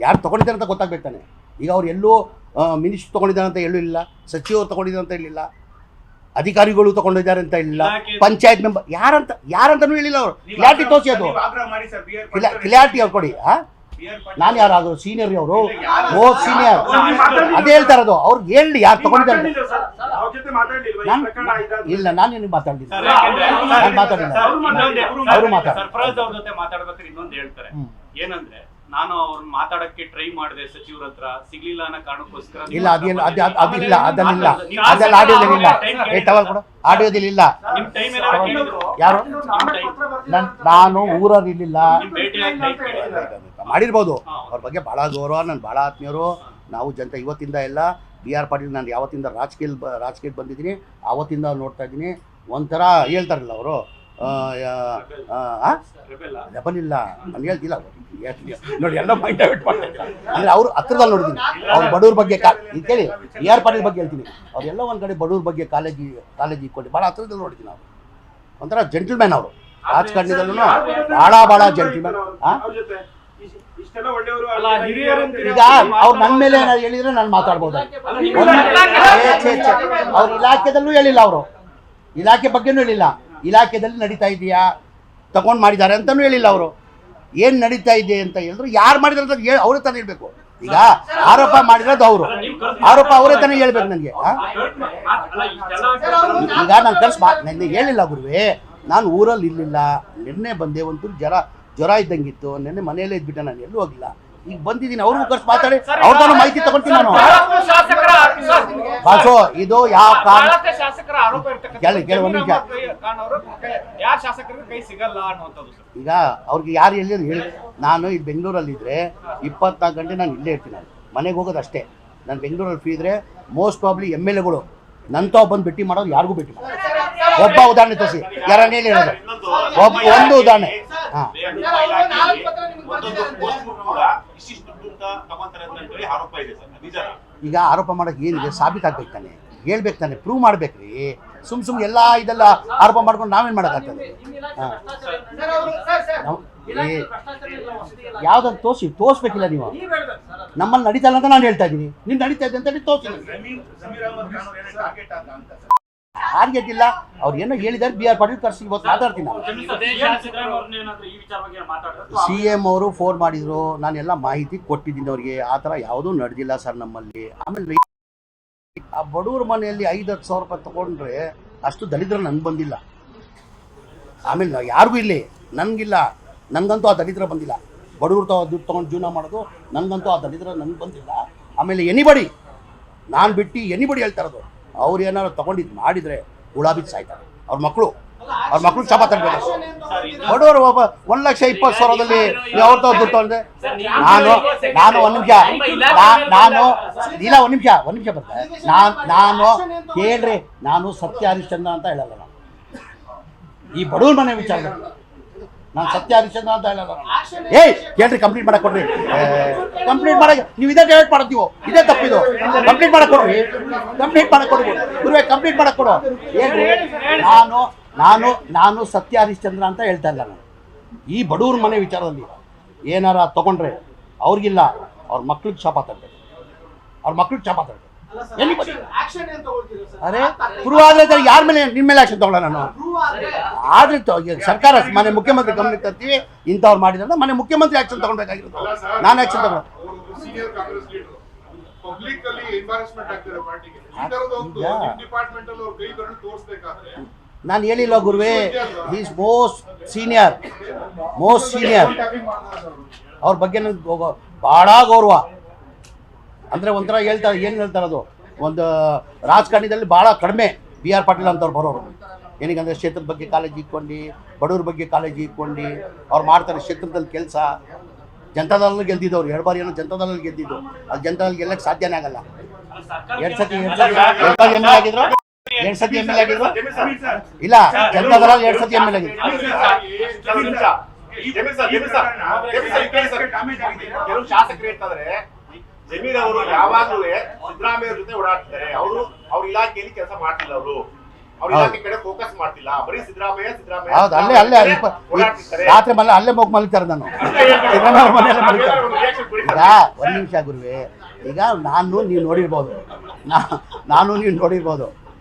ಯಾರು ತೊಗೊಂಡಿದ್ದಾರೆ ಅಂತ ಗೊತ್ತಾಗ್ಬೇಕು ತಾನೆ. ಈಗ ಅವ್ರು ಎಲ್ಲೂ ಮಿನಿಸ್ಟ್ರ್ ತೊಗೊಂಡಿದ್ದಾರೆ ಅಂತ ಹೇಳೂ ಇಲ್ಲ, ಸಚಿವರು ತೊಗೊಂಡಿದ್ದಾರೆ ಅಂತ ಹೇಳಿಲ್ಲ. ಅಧಿಕಾರಿಗಳು ತಗೊಂಡಿದ್ದಾರೆ ಅಂತ ಹೇಳಿಲ್ಲ, ಪಂಚಾಯತ್ ಮೆಂಬರ್ ಯಾರಂತನೂ ಹೇಳಿಲ್ಲ ಅವರು. ಕ್ಲಾರಿಟಿ ತೋರಿಸಿ, ಅದು ಕ್ಲಾರಿಟಿ ಅವ್ರು ಕೊಡಿ. ನಾನು ಯಾರಾದ್ರು ಸೀನಿಯರ್ ಅವರು, ಸೀನಿಯರ್ ಅದೇ ಹೇಳ್ತಾ ಇರೋದು. ಅವ್ರಿಗೆ ಹೇಳಿ ಯಾರು ತಗೊಂಡಿದ್ದಾರೆ. ಇಲ್ಲ, ನಾನು ನಿನಗೆ ಮಾತಾಡಲಿಲ್ಲ, ನಾನು ಮಾತಾಡಿಲ್ಲ. ಅವರು ಸರ್ಫರಾಜ್ ಅವ್ರ ಜೊತೆ ಮಾತಾಡ್ಬೇಕಾದ್ರೆ ಇನ್ನೊಂದು ಹೇಳ್ತಾರೆ ಏನಂದ್ರೆ, ನಾನು ಅವ್ರನ್ನ ಮಾತಾಡಕ್ಕೆ ಟ್ರೈ ಮಾಡಿದೆ ಸಚಿವರ ಹತ್ರ, ಸಿಗ್ಲಿಲ್ಲ ಅನ್ನೋ ಕಾರಣಕ್ಕೋಸ್ಕರ. ಇಲ್ಲ, ಅದಿಲ್ಲ, ಅದೆಲ್ಲ ಆಡಿಯೋದಿಲ್ಲ. ಆಡಿಯೋದಿಲ್ಲ. ಯಾರು? ನಾನು ಊರಲ್ಲಿಲ್ಲ. ಮಾಡಿರ್ಬೋದು, ಅವ್ರ ಬಗ್ಗೆ ಭಾಳ ಗೌರವ, ನನ್ನ ಭಾಳ ಆತ್ಮೀಯರು. ನಾವು ಜನತೆ ಇವತ್ತಿಂದ ಎಲ್ಲ BR ಪಾಟೀಲ್, ನಾನು ಯಾವತ್ತಿಂದ ರಾಜಕೀಯಕ್ಕೆ ಬಂದಿದ್ದೀನಿ ಆವತ್ತಿಂದ ನೋಡ್ತಾ ಇದ್ದೀನಿ. ಒಂಥರ ಹೇಳ್ತಾರಲ್ಲ ಅವರು, ರೆಬಲ್ ಇಲ್ಲ, ನಾನು ಹೇಳ್ತಿಲ್ಲ ನೋಡಿ, ಎಲ್ಲ ಪಾಯಿಂಟ್ ಔಟ್ ಮಾಡ್ತಾ ಅಂದರೆ ಅವರು ಹತ್ರದಲ್ಲಿ ನೋಡಿದ್ದೀನಿ. ಅವ್ರ ಬಡವ್ರ ಬಗ್ಗೆ ಕೇಳಿ, BR ಪಾಟೀಲ್ ಬಗ್ಗೆ ಹೇಳ್ತೀನಿ. ಅವರೆಲ್ಲ ಒಂದು ಕಡೆ ಬಡವ್ರ ಬಗ್ಗೆ ಕಾಲೇಜಿ ಇಟ್ಕೊಂಡು ಭಾಳ ಹತ್ರದಲ್ಲಿ ನೋಡಿದ್ದೀನಿ. ಅವರು ಒಂಥರ ಜೆಂಟಲ್ಮ್ಯಾನ್, ಅವರು ರಾಜಕಾರಣದಲ್ಲೂ ಭಾಳ ಜೆಂಟಲ್ಮ್ಯಾನ್. ಈಗ ಅವ್ರು ನನ್ನ ಮೇಲೆ ಏನಾದ್ರು ಹೇಳಿದ್ರೆ ನಾನು ಮಾತಾಡ್ಬೋದು. ಅವ್ರ ಇಲಾಖೆದಲ್ಲೂ ಹೇಳಿಲ್ಲ, ಅವರು ಇಲಾಖೆ ಬಗ್ಗೆನೂ ಹೇಳಿಲ್ಲ. ಇಲಾಖೆದಲ್ಲಿ ನಡೀತಾ ಇದೆಯಾ, ತಗೊಂಡು ಮಾಡಿದ್ದಾರೆ ಅಂತಲೂ ಹೇಳಿಲ್ಲ. ಅವರು ಏನು ನಡೀತಾ ಇದೆ ಅಂತ ಹೇಳಿದ್ರು, ಯಾರು ಮಾಡಿದ್ರೆ ಅಂತ ಅವರೇ ತಾನೇ ಹೇಳ್ಬೇಕು. ಈಗ ಆರೋಪ ಮಾಡಿರೋದು ಅವರು, ಆರೋಪ ಅವರೇ ತಾನೇ ಹೇಳ್ಬೇಕು ನನಗೆ. ಈಗ ನಾನು ನೆನ್ನೆ ಹೇಳಿಲ್ಲ ಗುರುವೇ, ನಾನು ಊರಲ್ಲಿ ಇರಲಿಲ್ಲ, ನಿನ್ನೆ ಬಂದೆ. ಒಂಚೂರು ಜ್ವರ ಇದ್ದಂಗಿತ್ತು, ನಿನ್ನೆ ಮನೆಯಲ್ಲೇ ಇದ್ಬಿಟ್ಟೆ, ನಾನು ಎಲ್ಲೂ ಹೋಗಿಲ್ಲ. ಈಗ ಬಂದಿದ್ದೀನಿ, ಅವ್ರಿಗೂ ಕರ್ಸಿ ಮಾತಾಡಿ ಅವ್ರದ್ದು ಮಾಹಿತಿ ತಗೊಳ್ತೀನಿ ನಾನು. ಬಾಸು, ಇದು ಯಾವ ಕಾರಣ ಕೇಳಿ ಒಂದು ನಿಮಿಷ. ಈಗ ಅವ್ರಿಗೆ ಯಾರು ಹೇಳಿ, ನಾನು ಇಲ್ಲಿ ಬೆಂಗಳೂರಲ್ಲಿದ್ದರೆ 24 ಗಂಟೆ ನಾನು ಇಲ್ಲೇ ಇರ್ತೀನಿ. ನಾನು ಮನೆಗೆ ಹೋಗೋದು ಅಷ್ಟೇ. ನಾನು ಬೆಂಗಳೂರಲ್ಲಿ ಫ್ರೀ ಇದ್ದರೆ ಮೋಸ್ಟ್ ಪ್ರಾಬ್ಲಿ MLAಗಳು ನಂತಾವ್ ಬಂದು ಭೇಟಿ ಮಾಡೋದು ಯಾರಿಗೂ ಭೇಟಿ ಮಾಡೋದು. ಒಬ್ಬ ಉದಾಹರಣೆ ತೋರಿಸಿ, ಯಾರನ್ನ ಹೇಳೋದು ಒಂದು ಉದಾಹರಣೆ. ಹಾಂ, ಈಗ ಆರೋಪ ಮಾಡೋಕೆ ಏನಿದೆ, ಸಾಬೀತಾಗ್ಬೇಕು ತಾನೆ, ಹೇಳ್ಬೇಕು ತಾನೆ, ಪ್ರೂವ್ ಮಾಡ್ಬೇಕ್ರಿ. ಸುಮ್ ಎಲ್ಲ ಇದೆಲ್ಲ ಆರೋಪ ಮಾಡ್ಕೊಂಡು ನಾವೇನು ಮಾಡೋಕ್ಕಾಗ್ತದೆ? ಯಾವ್ದಾದ್ರು ತೋರಿಸ್ಬೇಕಿಲ್ಲ ನೀವು. ನಮ್ಮಲ್ಲಿ ನಡೀತಾ ಇಲ್ಲ ಅಂತ ನಾನು ಹೇಳ್ತಾ ಇದ್ದೀನಿ, ನೀನು ನಡೀತಾ ಇದೆ ಅಂತ ತೋರಿಸಿ. ಟಾರ್ಗೆಟ್ ಇಲ್ಲ, ಅವ್ರು ಏನೋ ಹೇಳಿದ್ದಾರೆ. BR ಪಾಟೀಲ್ ಕರ್ಸಿ ಇವತ್ತು ಮಾತಾಡ್ತೀನಿ ನಾನು. CM ಅವರು ಫೋನ್ ಮಾಡಿದ್ರು, ನಾನೆಲ್ಲ ಮಾಹಿತಿ ಕೊಟ್ಟಿದ್ದೀನಿ ಅವ್ರಿಗೆ. ಆ ಥರ ಯಾವುದೂ ನಡೆದಿಲ್ಲ ಸರ್ ನಮ್ಮಲ್ಲಿ. ಆಮೇಲೆ ಆ ಬಡವ್ರ ಮನೆಯಲ್ಲಿ 5-10 ಸಾವಿರ ರೂಪಾಯಿ ತೊಗೊಂಡ್ರೆ ಅಷ್ಟು ದಲಿದ್ರ ನನ್ಗೆ ಬಂದಿಲ್ಲ. ಆಮೇಲೆ ಯಾರಿಗೂ ಇಲ್ಲಿ ನನಗಿಲ್ಲ, ನನಗಂತೂ ಆ ದಲಿದ್ರ ಬಂದಿಲ್ಲ. ಬಡವ್ರು ದುಡ್ಡು ತೊಗೊಂಡು ಜೀವನ ಮಾಡೋದು, ನನಗಂತೂ ಆ ದಲಿದ್ರ ನನಗೆ ಬಂದಿಲ್ಲ. ಆಮೇಲೆ ಎನಿಬಡಿ, ನಾನು ಬಿಟ್ಟು ಎನಿಬಡಿ ಹೇಳ್ತಾ ಇರೋದು, ಅವ್ರು ಏನಾದ್ರು ತೊಗೊಂಡಿದ್ದು ಮಾಡಿದರೆ ಹುಳ ಬಿದ್ದು ಸಾಯ್ತಾರೆ. ಅವ್ರ ಮಕ್ಕಳು ಚಾಪ ತರಬೇಕು. ಬಡವರು 1,20,000ದಲ್ಲಿ ಅವ್ರ ದುಡ್ಡು ತೊಗೊಂಡೆ. ನಾನು ಒಂದು ನಿಮಿಷ ಬರ್ತಾರೆ. ನಾನು ಕೇಳ್ರಿ, ನಾನು ಸತ್ಯ ಹರಿಶ್ಚಂದ್ರ ಅಂತ ಹೇಳಲ್ಲ. ನಾನು ಈ ಬಡವ್ರ ಮನೆ ವಿಚಾರದಲ್ಲಿ ನಾನು ಸತ್ಯ ಹರಿಶ್ಚಂದ್ರ ಅಂತ ಹೇಳಲ್ಲ. ಕೇಳ್ರಿ, ಕಂಪ್ಲೀಟ್ ಮಾಡಕ್ ಕೊಡ್ರಿ. ಕಂಪ್ಲೀಟ್ ಮಾಡಕ್ಕೆ ನೀವು ಇದೇ ಡೇಟ್ ಮಾಡ್ತೀವೋ, ಇದೇ ತಪ್ಪಿದು. ಕಂಪ್ಲೀಟ್ ಮಾಡಕ್ ಕೊಡ್ರಿ, ಗುರುವೇ ಕಂಪ್ಲೀಟ್ ಮಾಡಕ್ ಕೊಡು. ಹೇಳ್ರಿ, ನಾನು ಸತ್ಯ ಹರಿಶ್ಚಂದ್ರ ಅಂತ ಹೇಳ್ತಾ ಇಲ್ಲ. ನಾನು ಈ ಬಡವ್ರ ಮನೆ ವಿಚಾರದಲ್ಲಿ ಏನಾರ ತಗೊಂಡ್ರೆ ಅವ್ರಿಗಿಲ್ಲ, ಅವ್ರ ಮಕ್ಳಿಗೆ ಶಾಪ ತರಬೇಕು. ಅರೆ ಪ್ರೂವ್ ಆದ್ರೆ ಯಾರ ಮೇಲೆ, ನಿಮ್ಮ ಮೇಲೆ ಆಕ್ಷನ್ ತಗೊಳ್ಳೋಣ. ನಾನು ಆದ್ರೆ ಸರ್ಕಾರ ಮನೆ ಮುಖ್ಯಮಂತ್ರಿ ಗಮನಕ್ಕೆ ತರ್ತೀವಿ, ಇಂಥವ್ರು ಮಾಡಿದ್ರೆ ಮನೆ ಮುಖ್ಯಮಂತ್ರಿ ಆಕ್ಷನ್ ತಗೊಳ್ಬೇಕಾಗಿರೋದು. ನಾನು ಆಕ್ಷನ್ ತಗೊಂಡು ನಾನು ಹೇಳಿಲ್ಲ ಗುರುವೇ, ಈಸ್ ಮೋಸ್ಟ್ ಸೀನಿಯರ್. ಅವ್ರ ಬಗ್ಗೆ ನನಗೆ ಭಾಳ ಗೌರವ. ಅಂದರೆ ಒಂಥರ ಏನು ಹೇಳ್ತಾರದು, ಒಂದು ರಾಜಕಾರಣದಲ್ಲಿ ಭಾಳ ಕಡಿಮೆ BR ಪಾಟೀಲ್ ಅಂತವ್ರು ಬರೋರು. ಏನಕ್ಕಂದರೆ ಕ್ಷೇತ್ರದ ಬಗ್ಗೆ ಕಾಳಜಿ ಇಟ್ಕೊಂಡು, ಬಡವ್ರ ಬಗ್ಗೆ ಕಾಳಜಿ ಇಟ್ಕೊಂಡು ಅವ್ರು ಮಾಡ್ತಾರೆ. ಕ್ಷೇತ್ರದಲ್ಲಿ ಕೆಲಸ ಜನತಾದಳಲ್ಲಿ ಗೆದ್ದಿದ್ದವ್ರು 2 ಬಾರಿ ಏನೋ ಜನತಾದಳಲ್ಲಿ ಗೆದ್ದಿದ್ದು. ಅದು ಜನತಾದಳಲ್ಲಿ ಗೆಲ್ಲಕ್ಕೆ ಸಾಧ್ಯನೇ ಆಗಲ್ಲ. 2 ಸತಿ MLA ಆಗಿದ್ರು, 2 ಸತಿ MLA ಆಗಿದ್ರು. ಇಲ್ಲ, ಜನತಾದಳಲ್ಲಿ 2 ಸತಿ MLA ಆಗಿದ್ರು. ಕೆಲವು ಶಾಸಕರು ಹೇಳ್ತಾರೆ, ಜಮೀರ್ ಅವರು ಯಾವಾಗಲೂ ಸಿದ್ದರಾಮಯ್ಯ ಜೊತೆ ಓಡಾಡ್ತಿದ್ದಾರೆ. ಅವ್ರ ಇಲಾಖೆಯಲ್ಲಿ ಕೆಲಸ ಮಾಡ್ತಿಲ್ಲ, ಅವ್ರ ಇಲಾಖೆ ಕಡೆ ಫೋಕಸ್ ಮಾಡ್ತಿಲ್ಲ, ಬರೀ ಸಿದ್ದರಾಮಯ್ಯ ಹೌದು. ರಾತ್ರಿ ಅಲ್ಲೇ ಹೋಗಿ ಮಲಿತಾರೆ. ನಾನು ಈಗ ಒಂದು ನಿಮಿಷ ಗುರುವೇ, ಈಗ ನೀವು ನೋಡಿರ್ಬೋದು,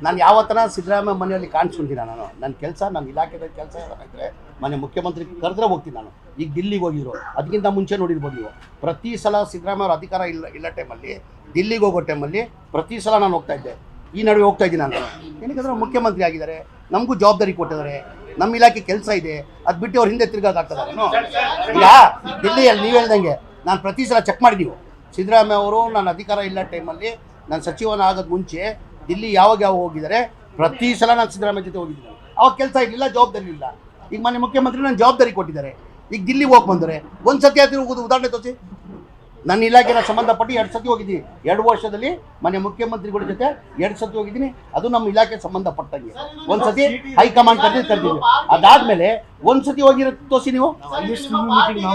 ನಾನು ಯಾವತ್ತನ ಸಿದ್ದರಾಮಯ್ಯ ಮನೆಯಲ್ಲಿ ಕಾಣಿಸ್ಕೊಂತೀನಿ ನಾನು ನನ್ನ ಕೆಲಸ ನನ್ನ ಇಲಾಖೆದ ಕೆಲಸ ಹೇಳಬೇಕಂದ್ರೆ ಮನೆ ಮುಖ್ಯಮಂತ್ರಿ ಕರೆದ್ರೆ ಹೋಗ್ತೀನಿ ನಾನು. ಈಗ ದಿಲ್ಲಿಗೆ ಹೋಗಿದ್ರು, ಅದಕ್ಕಿಂತ ಮುಂಚೆ ನೋಡಿರ್ಬೋದು ನೀವು. ಪ್ರತಿ ಸಲ ಸಿದ್ದರಾಮಯ್ಯ ಅವ್ರ ಅಧಿಕಾರ ಇಲ್ಲ ಟೈಮಲ್ಲಿ ದಿಲ್ಲಿಗೆ ಹೋಗೋ ಟೈಮಲ್ಲಿ ಪ್ರತಿ ಸಲ ನಾನು ಹೋಗ್ತಾ ಇದ್ದೆ. ಈ ನಡುವೆ ಹೋಗ್ತಾ ಇದ್ದೀನಿ ನಾನು. ಏನಕ್ಕೆ ಮುಖ್ಯಮಂತ್ರಿ ಆಗಿದ್ದಾರೆ, ನಮಗೂ ಜವಾಬ್ದಾರಿ ಕೊಟ್ಟಿದ್ದಾರೆ, ನಮ್ಮ ಇಲಾಖೆ ಕೆಲಸ ಇದೆ, ಅದು ಬಿಟ್ಟು ಅವ್ರ ಹಿಂದೆ ತಿರ್ಗಾಗ್ತದೆ. ಈಗ ದಿಲ್ಲಿಯಲ್ಲಿ ನೀವು ಹೇಳ್ದಂಗೆ ನಾನು ಪ್ರತಿ ಸಲ ಚೆಕ್ ಮಾಡಿದ್ದೀವಿ. ಸಿದ್ದರಾಮಯ್ಯ ಅವರು ನನ್ನ ಅಧಿಕಾರ ಇಲ್ಲ ಟೈಮಲ್ಲಿ ನಾನು ಸಚಿವನ ಆಗೋದು ಮುಂಚೆ ದಿಲ್ಲಿ ಯಾವಾಗ ಹೋಗಿದ್ದಾರೆ, ಪ್ರತಿ ಸಲ ನಾನು ಸಿದ್ದರಾಮಯ್ಯ ಜೊತೆ ಹೋಗಿದ್ದೀನಿ. ಅವಾಗ ಕೆಲಸ ಇರಲಿಲ್ಲ, ಜವಾಬ್ದಾರಿ ಇಲ್ಲ. ಈಗ ಮನೆ ಮುಖ್ಯಮಂತ್ರಿ ನಾನು ಜವಾಬ್ದಾರಿ ಕೊಟ್ಟಿದ್ದಾರೆ. ಈಗ ದಿಲ್ಲಿಗೆ ಹೋಗಿ ಬಂದರೆ ಒಂದು ಸತಿ ಆದರೂ ಹೋಗೋದು ಉದಾಹರಣೆ ತೋರಿಸಿ. ನನ್ನ ಇಲಾಖೆನ ಸಂಬಂಧಪಟ್ಟು 2 ಸತಿ ಹೋಗಿದ್ದೀನಿ. 2 ವರ್ಷದಲ್ಲಿ ಮನೆ ಮುಖ್ಯಮಂತ್ರಿಗಳ ಜೊತೆ 2 ಸತಿ ಹೋಗಿದ್ದೀನಿ. ಅದು ನಮ್ಮ ಇಲಾಖೆ ಸಂಬಂಧಪಟ್ಟಂಗೆ. ಒಂದು ಸತಿ ಹೈಕಮಾಂಡ್ ಕರ್ದಿದ್ದೀವಿ. ಅದಾದಮೇಲೆ ಒಂದು ಸತಿ ಹೋಗಿರೋ ತೋರಿಸಿ ನೀವು. ಪಾರ್ಟಿಗೆ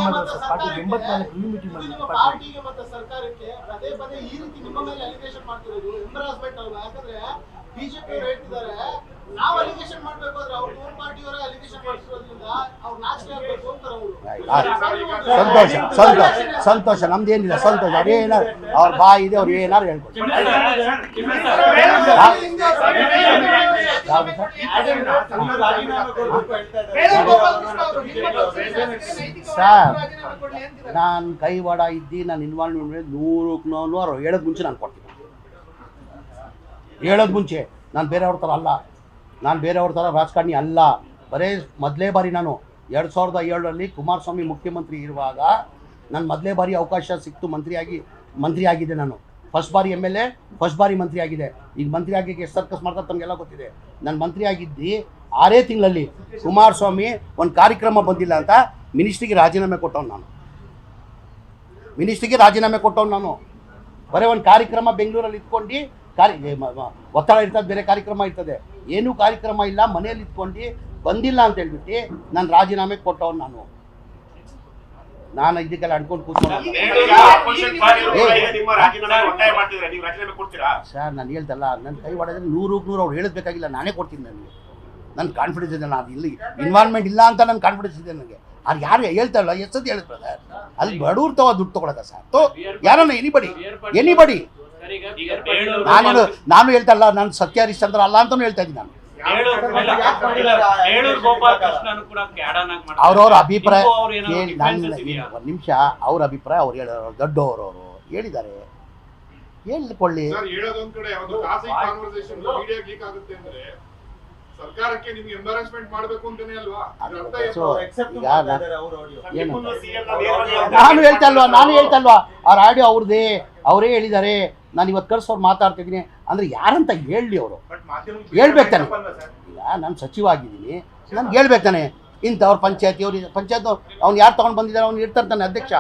ಮತ್ತು ಸರ್ಕಾರಕ್ಕೆ ಪದೇ ಪದೇ ಈ ರೀತಿ ನಿಮ್ಮ ಮೇಲೆ ಅಲಿಗೇಷನ್ ಮಾಡ್ತಿರೋದು ಎಂಬರಾಸ್ಮೆಂಟ್ ಅಲ್ವಾ? ಯಾಕಂದ್ರೆ ಬಿಜೆಪಿ ಅವರು ಹೇಳ್ತಿದ್ದಾರೆ ನಾವು ಅಲಿಗೇಷನ್ ಮಾಡ್ಬೇಕು ಅಂದ್ರೆ ಅವ್ರ ಓನ್ ಪಾರ್ಟಿಯವರೇ ಅಲಿಗೇಷನ್ ಮಾಡ್ತಿರೋದ್ರಿಂದ ಅವ್ರು ನಾಚಿಕೆ ಆಗ್ಬೇಕು ಅಂತಾರೆ ಅವರು. ಸಂತೋಷ ನಮ್ದೇನಿಲ್ಲ, ಸಂತೋಷ. ಅವ್ರು ಏನಾರು ಅವ್ರ ಬಾಯಿ ಇದೆ, ಅವ್ರು ಏನಾರು ಹೇಳ್ಕೊಡ್ತಾರೆ. ಸರ್, ನಾನು ಕೈವಾಡ ಇದ್ದು ನಾನು ಇನ್ವಾಲ್ವ್ಮೆಂಟ್ 100 ಹೇಳೋದು ಮುಂಚೆ ನಾನು ಕೊಡ್ತೀನಿ. ಹೇಳೋದು ಮುಂಚೆ ನಾನು ಬೇರೆಯವ್ರ ಥರ ಅಲ್ಲ, ನಾನು ಬೇರೆಯವ್ರ ಥರ ರಾಜಕಾರಣಿ ಅಲ್ಲ. ಬರೇ ಮೊದಲೇ ಬಾರಿ ನಾನು 2007ರಲ್ಲಿ ಕುಮಾರಸ್ವಾಮಿ ಮುಖ್ಯಮಂತ್ರಿ ಇರುವಾಗ ನಾನು ಮೊದಲೇ ಬಾರಿ ಅವಕಾಶ ಸಿಕ್ತು, ಮಂತ್ರಿ ಆಗಿದ್ದೆ ನಾನು. ಫಸ್ಟ್ ಬಾರಿ MLA, ಫಸ್ಟ್ ಬಾರಿ ಮಂತ್ರಿ ಆಗಿದೆ. ಈಗ ಮಂತ್ರಿ ಆಗಿ ಎಷ್ಟು ಸರ್ಕಸ್ ಮಾಡ್ತಾರೆ ತಮಗೆಲ್ಲ ಗೊತ್ತಿದೆ. ನಾನು ಮಂತ್ರಿ ಆಗಿದ್ದು 6 ತಿಂಗಳಲ್ಲಿ ಕುಮಾರಸ್ವಾಮಿ ಒಂದು ಕಾರ್ಯಕ್ರಮ ಬಂದಿಲ್ಲ ಅಂತ ಮಿನಿಸ್ಟ್ರಿಗೆ ರಾಜೀನಾಮೆ ಕೊಟ್ಟವನು ನಾನು. ಬರೀ ಒಂದು ಕಾರ್ಯಕ್ರಮ ಬೆಂಗಳೂರಲ್ಲಿ ಇಟ್ಕೊಂಡು ಒತ್ತಡ ಇರ್ತದೆ, ಬೇರೆ ಕಾರ್ಯಕ್ರಮ ಇರ್ತದೆ, ಏನೂ ಕಾರ್ಯಕ್ರಮ ಇಲ್ಲ, ಮನೆಯಲ್ಲಿ ಇಟ್ಕೊಂಡು ಬಂದಿಲ್ಲ ಅಂತ ಹೇಳ್ಬಿಟ್ಟು ನಾನು ರಾಜೀನಾಮೆ ಕೊಟ್ಟವನು ನಾನು ಇದಕ್ಕೆಲ್ಲ ಅನ್ಕೊಂಡು ಕೂತ್ಕೊಂಡು. ಸರ್, ನಾನು ಹೇಳ್ತಲ್ಲ, ನನ್ನ ಕೈ ಹೊಡೆದ್ರೆ 100 ಅವ್ರು ಹೇಳಬೇಕಾಗಿಲ್ಲ, ನಾನೇ ಕೊಡ್ತೀನಿ. ನನ್ನ ಕಾನ್ಫಿಡೆನ್ಸ್ ಇದೆ. ನಾನು ಇಲ್ಲಿ ಇನ್ವಾಲ್ವ್ಮೆಂಟ್ ಇಲ್ಲ ಅಂತ ನನ್ನ ಕಾನ್ಫಿಡೆನ್ಸ್ ಇದೆ ನನಗೆ. ಅದು ಯಾರು ಹೇಳ್ತಾರಲ್ಲ, ಎಷ್ಟು ಸತಿ ಹೇಳಿದ್ರು ಸರ್, ಅಲ್ಲಿ ಬಡವ್ರು ದುಡ್ಡು ತೊಗೊಳಕ ಸರ್. ಯಾರನ್ನ ಎನಿಬಡಿ ನಾನು ಹೇಳ್ತಲ್ಲ, ನಾನು ಸತ್ಯ ಹರಿಶ್ಚಂದ್ರ ಅಲ್ಲ ಅಂತಾನು ಹೇಳ್ತಾ ಇದ್ದೀನಿ. ನಾನು ಅವ್ರವ್ರ ಅಭಿಪ್ರಾಯ ಒಂದು ನಿಮಿಷ, ಅವ್ರ ಅಭಿಪ್ರಾಯ ಅವ್ರು ಹೇಳೋರು, ದೊಡ್ಡವರು ಅವರು ಹೇಳಿದ್ದಾರೆ, ಹೇಳ್ಕೊಳ್ಳಿ. ಸರ್ಕಾರಕ್ಕೆ ನಿಮ್ಗೆ ಎಂಬಾರಸ್ಮೆಂಟ್ ಮಾಡಬೇಕು ಅಂತಾನೆ ಅಲ್ವಾ? ನಾನು ಹೇಳ್ತಾ ಇಲ್ವಾ ಅವ್ರ ಆಡಿಯೋ ಅವ್ರದೇ, ಅವರೇ ಹೇಳಿದ್ದಾರೆ. ನಾನು ಇವತ್ತು ಕರ್ಸೋರು ಮಾತಾಡ್ತಾ ಇದ್ದೀನಿ ಅಂದರೆ ಯಾರಂತ ಹೇಳಲಿ, ಅವರು ಹೇಳ್ಬೇಕು ತಾನೆ. ಈಗ ನಾನು ಸಚಿವ ಆಗಿದ್ದೀನಿ, ನನ್ಗೆ ಹೇಳ್ಬೇಕು ತಾನೆ. ಇಂಥವ್ರು ಪಂಚಾಯತ್ ಅವ್ನು ಯಾರು ತೊಗೊಂಡು ಬಂದಿದ್ದಾರೆ, ಅವ್ನು ಇರ್ತಾರೆ ತಾನೆ ಅಧ್ಯಕ್ಷ,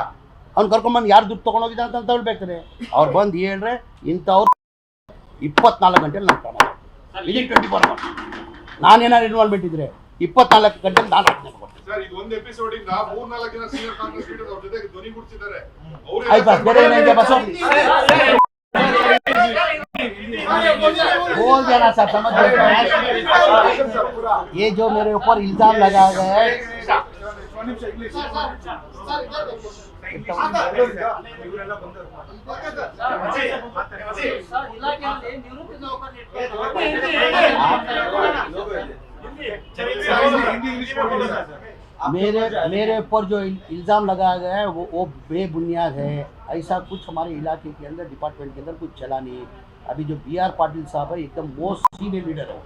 ಅವ್ನು ಕರ್ಕೊಂಡ್ಬಂದು ಯಾರು ದುಡ್ಡು ತೊಗೊಂಡೋಗಿದ್ದಾರೆ ಅಂತ ಹೇಳ್ಬೇಕಾರೆ. ಅವ್ರು ಬಂದು ಹೇಳ್ರೆ ಇಂಥವ್ರು 24 ಗಂಟೆಲಿ ನಾನು ಕ್ರಮ, ವಿದಿನ್ 24 ಅವರ್ಸ್. ನಾನೇನಾದ್ರು ಇನ್ವಾಲ್ವ್ಮೆಂಟ್ ಇದ್ರೆ 24 ಗಂಟೆಲಿ ನಾನು ರಾಜೀನಾಮೆ ಕೊಡ್ತೀನಿ. ಸರ್, ಇದು ಒಂದು ಎಪಿಸೋಡ್ ಇಂದ 3-4 ಜನ ಸೀನಿಯರ್ ಕಾಂಗ್ರೆಸ್ ಲೀಡರ್ಸ್ ಅವ್ರ ಜೊತೆಗೆ ಧ್ವನಿ ಗುಡಿಸಿದ್ದಾರೆ. बोल देना सर, समझ ये जो मेरे ऊपर इल्जाम लगाया गया है, मेरे ऊपर जो इल्ज़ाम लगाया गया है वो बेबुनियाद है। ऐसा कुछ हमारे इलाके के अंदर, डिपार्टमेंट के अंदर कुछ चला नहीं। अभी जो BR पाटिल साहब है एकदम मोस्ट सीनियर लीडर है,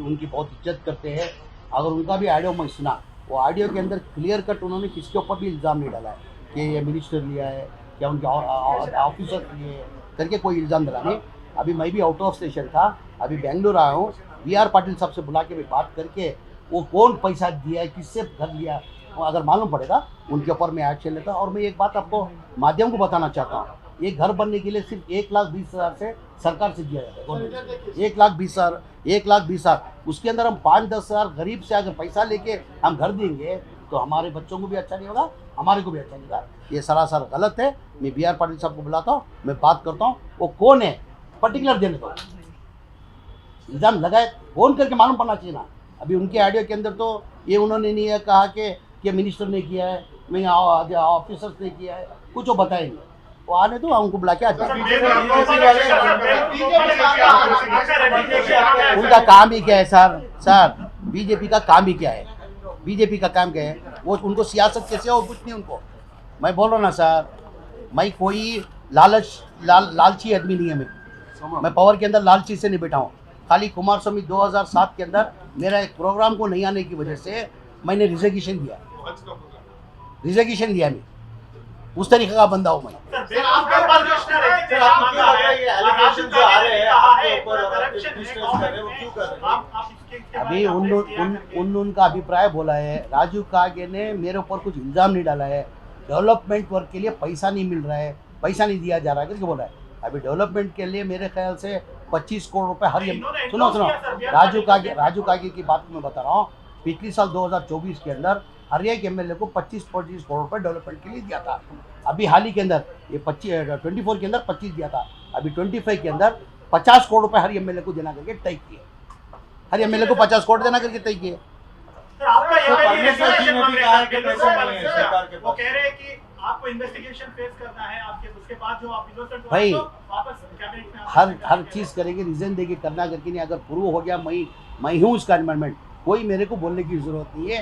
उनकी बहुत इज्जत करते हैं। अगर उनका भी ऑडियो मैं सुना, वो ऑडियो के अंदर क्लियर कट उन्होंने किसके ऊपर भी इल्ज़ाम नहीं डाला है कि ये मिनिस्टर लिया है या उनके ऑफिसर लिए करके कोई इल्ज़ाम डाला नहीं। अभी मैं भी आउट ऑफ स्टेशन था, अभी बेंगलुरु आया हूँ। BR पाटिल साहब से बुला के भी बात करके वो कौन पैसा दिया है, किससे घर लिया, अगर मालूम पड़ेगा उनके ऊपर मैं एक्शन लेता। और मैं एक बात आपको माध्यम को बताना चाहता हूँ, ये घर बनने के लिए सिर्फ 1,20,000 से सरकार से दिया जाता है। 1,20,000 उसके अंदर हम 5-10 हज़ार गरीब से अगर पैसा लेके हम घर देंगे तो हमारे बच्चों को भी अच्छा नहीं होगा, हमारे को भी अच्छा नहीं होगा। ये सरासर गलत है। मैं BR पाटिल साहब को बुलाता हूँ, मैं बात करता हूँ, वो कौन है पर्टिकुलर देने को इल्ज़ाम लगाए, फोन करके मालूम पड़ना चाहिए ना। अभी उनके ऑडियो के अंदर तो ये उन्होंने नहीं कहा कि मिनिस्टर ने किया है, मैं ऑफिसर्स ने किया है, कुछ वो बताएंगे। वो आने दो, उनको बुला के आते हैं। उनका काम ही क्या है सर बीजेपी का काम ही क्या है? बीजेपी का काम क्या है? वो उनको सियासत कैसे हो, कुछ नहीं उनको। मैं बोल रहा हूँ ना सर, मैं कोई लालची आदमी नहीं है। मैं पावर के अंदर लालची से नहीं बैठा हूँ। खाली कुमार स्वामी 2007 के अंदर मेरा एक प्रोग्राम को नहीं आने की वजह से मैंने रिजिग्नेशन दिया मैं उस तरीके का बंदा हूँ मैं। सर आपके ऊपर सर आपको क्यों लग रहा है ये एलिगेशन जो आ रहे हैं आपके ऊपर करप्शन डिस्कस कर रहे हैं, वो क्यों कर रहे हैं? अभी उनका अभिप्राय बोला है। राजू कागे ने मेरे ऊपर कुछ इल्ज़ाम नहीं डाला है। डेवलपमेंट वर्क के लिए पैसा नहीं मिल रहा है, पैसा नहीं दिया जा रहा है करके बोला है। अभी डेवलपमेंट के लिए मेरे ख्याल से 25 करोड़ रुपए हर सुनो राजू कागे की बात मैं बता रहा हूँ। पिछले साल 2024 के अंदर हर एक एमएलए को 25-25 करोड़ रुपए डेवलपमेंट के लिए दिया था। अभी हाल ही के अंदर ये 24 के अंदर 25 दिया था। अभी 25 के अंदर 50 करोड़ रुपए हर एमएलए को देना करके तय किए। हर एमएलए को 50 करोड़ देना करके तय किए। सर आपका ये भी कहा है कि पैसे मांगे हैं सरकार के पास। वो कह रहे हैं कि आपको इन्वेस्टिगेशन फेस करना है, आपके उसके बाद जो आप इनोसेंट भाई वापस कैबिनेट में हर चीज़ करेंगे, रीजन देके करना करके नहीं। अगर प्रूव हो गया मैं हूँ उसका एनवायरमेंट, कोई मेरे को बोलने की जरूरत नहीं है,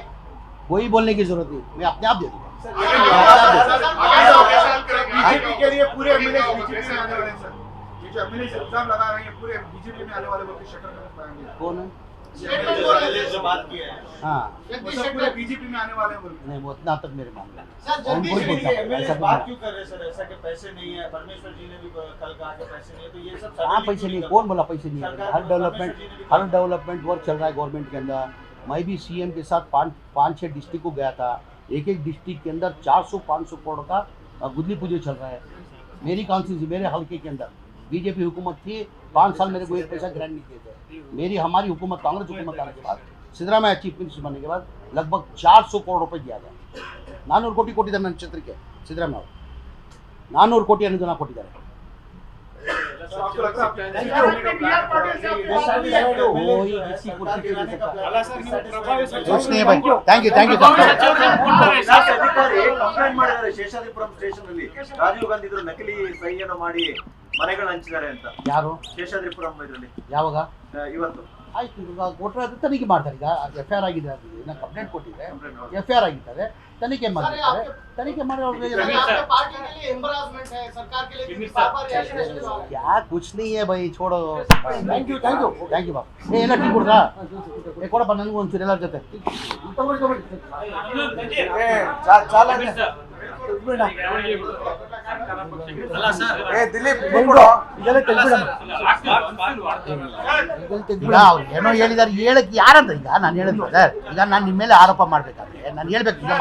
कोई बोलने की जरूरत नहीं, मैं अपने आप दे दूँगा। बीजेपी के लिए पूरे एमएलए बीजेपी में आने वाले हैं सर। ये जो एमएलए इल्जाम लगा रहे हैं पूरे बीजेपी में आने वाले लोग की शक्ल में पाएंगे। कौन है? जो बात की है हाँ पूरे बीजेपी में आने वाले हैं बोल नहीं, वो उतना तक मेरे मामला सर जगदीश बोलता हूँ, ऐसा बात क्यों कर रहे सर? ऐसा कि पैसे नहीं है, परमेश्वर जी ने भी कल कहा कि पैसे नहीं है, तो ये सब कहाँ पैसे नहीं? कौन बोला पैसे नहीं है? हर डेवलपमेंट वर्क चल रहा है गवर्नमेंट के अंदर। मैं भी सीएम के साथ 5-6 डिस्ट्रिक्ट को गया था। एक डिस्ट्रिक्ट के अंदर 400-500 करोड़ का गुदली पूजे चल रहा है। मेरी कॉन्स्टिट्यूंसी मेरे हल्के के अंदर बीजेपी हुकूमत थी, 5 साल मेरे को एक पैसा ग्रांट नहीं किए थे। हमारी हुकूमत कांग्रेस हुकूमत आने के बाद, सिद्धरामैया चीफ मिनिस्टर बनने के बाद लगभग 400 करोड़ रुपए दिया गया। 400 ಕೋಟಿ ಕೊಟ್ಟಿದ್ದಾರೆ ನನ್ನ ಕ್ಷೇತ್ರಕ್ಕೆ ಸಿದ್ದರಾಮಯ್ಯ ಅವರು 400 ಕೋಟಿ ಅನುದಾನ ಕೊಟ್ಟಿದ್ದಾರೆ। ಥ್ಯಾಂಕ್ ಯು ಅಧಿಕಾರಿ ಕಂಪ್ಲೇಂಟ್ ಮಾಡಿದ್ದಾರೆ ಶೇಷಾದ್ರಿಪುರಂ ಸ್ಟೇಷನ್ ಅಲ್ಲಿ ರಾಜೀವ್ ಗಾಂಧಿ ಇದ್ರು ನಕಲಿ ಸಹಿಯನ್ನು ಮಾಡಿ ಮನೆಗಳನ್ನ ಹಂಚಿದ್ದಾರೆ ಅಂತ। ಯಾರು? ಶೇಷಾದ್ರಿಪುರಂ ಇದರಲ್ಲಿ ಯಾವಾಗ? ಇವತ್ತು ಆಯ್ತು, ಕೊಟ್ಟರೆ ಅದು ತನಿಖೆ ಮಾಡ್ತಾರೆ। ಈಗ FIR ಆಗಿದೆ, ಅದನ್ನ ಕಂಪ್ಲೇಂಟ್ ಕೊಟ್ಟಿದೆ, FIR ಆಗಿದ್ದಾರೆ, ತನಿಖೆ ಮಾಡ್ತಾರೆ। तनिखे मारे और पार्टी के लिए एम्बरासमेंट है, सरकार के लिए बार-बार रिएक्शन क्या कुछ नहीं है भाई, छोड़ो। थैंक यू बाप। ए ಎಲ್ಲ ಟೀ ಕುಡ್ರಾ? ಏ ಕೊಡಪ್ಪ ನನಗೂ ಒಂಚೂರು ಎಲ್ಲರ ಜೊತೆ ಏನೋ ಹೇಳಿದಾರೆ, ಹೇಳಕ್ಕೆ ಯಾರಂತ? ಈಗ ನಾನು ಹೇಳಿದ್ರು ಸರ್, ಈಗ ನಾನು ನಿಮ್ಮ ಮೇಲೆ ಆರೋಪ ಮಾಡ್ಬೇಕಾದ್ರೆ ನಾನು ಹೇಳ್ಬೇಕು, ಈಗ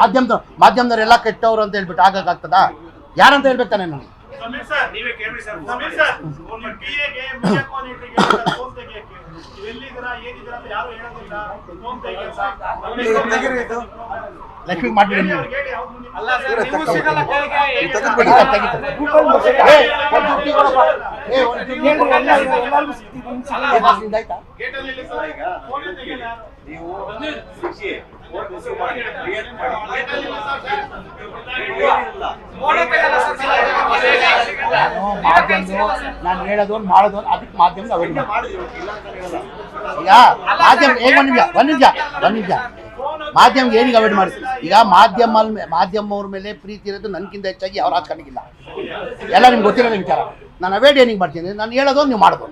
ಮಾಧ್ಯಮದವ್ರು ಎಲ್ಲ ಕೆಟ್ಟವ್ರು ಅಂತ ಹೇಳ್ಬಿಟ್ಟು ಆಗಕ್ಕಾಗ್ತದ? ಯಾರಂತ ಹೇಳ್ಬೇಕು ತಾನೆ ನಾನು? ಸಮೀರ್ ಸರ್ ನೀವೇ ಕೇಳಿ ಸರ್, ಸಮೀರ್ ಸರ್ ನಿಮ್ಮ ಪಿಎಗೆ ಮೀಡಿಯಾ ಕ್ವಾಲಿಟಿಗೆ ಫೋನ್ ತೆಗೆಯಕ್ಕೆ ಎಲ್ಲಿದ್ದೀರಾ ಏನಿದ್ದೀರಾ ಅಂತ ಯಾರು ಹೇಳೋದಿಲ್ಲ, ಫೋನ್ ತೆಗೆಯಕ್ಕೆ ಲಕ್ಷ್ಮಿ ಮಾಡ್ಬಿಡಿ ನೀವು. ಅಲ್ಲ ಸರ್ ನೀವು ಸಿಗಲ್ಲ ಕೆಳಗೆ ಗೇಟ್ ಅಲ್ಲಿ ಸರ್ ಈಗ ಫೋನ್ ತೆಗೆಯಲ್ಲ ಯಾರು ನೀವು ಶಿಕ್ಷೆ ಫೋನ್ ರಿಸೀವ್ ಮಾಡಿ ಕ್ರಿಯೇಟ್ ಮಾಡಿ ಗೇಟ್ ಅಲ್ಲಿ ಸರ್ ನಾನು ಹೇಳೋದು ಮಾಡೋದು ಅದಕ್ಕೆ ಮಾಧ್ಯಮದ ಅವೇಡಿ ಈಗ ಮಾಧ್ಯಮ ಒಂದು ನಿಮಿಷ ಮಾಧ್ಯಮ ಏನಿಗೆ ಅವಾಯ್ಡ್ ಮಾಡಿ? ಈಗ ಮಾಧ್ಯಮವ್ರ ಮೇಲೆ ಪ್ರೀತಿ ಇರೋದು ನನಗಿಂತ ಹೆಚ್ಚಾಗಿ ಅವ್ರ ರಾಜಕಾರಣಿಗಿಲ್ಲ, ಎಲ್ಲ ನಿಮ್ಗೆ ಗೊತ್ತಿರೋದು ವಿಚಾರ. ನಾನು ಅವಾಯ್ಡ್ ಏನಿಗೆ ಮಾಡ್ತೀನಿ? ನಾನು ಹೇಳೋದು ನೀವು ಮಾಡೋದು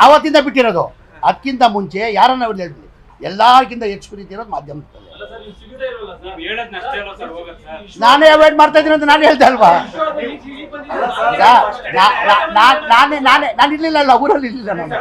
ಆವತ್ತಿಂದ ಬಿಟ್ಟಿರೋದು. ಅದಕ್ಕಿಂತ ಮುಂಚೆ ಯಾರನ್ನ ಅವ್ರು ಹೇಳ್ತೀನಿ, ಎಲ್ಲರಿಗಿಂತ ಹೆಚ್ಚು ಪ್ರೀತಿ ಇರೋದು ಮಾಧ್ಯಮದಲ್ಲಿ. ನಾನೇ ಅವಾಯ್ಡ್ ಮಾಡ್ತಾ ಇದ್ದೀನಿ ಅಂತ ನಾನು ಹೇಳ್ದೆ ಅಲ್ವಾ? ಈಗ ನಾನು ಇರ್ಲಿಲ್ಲ, ಊರಲ್ಲಿ ಇರ್ಲಿಲ್ಲ ನಾನು.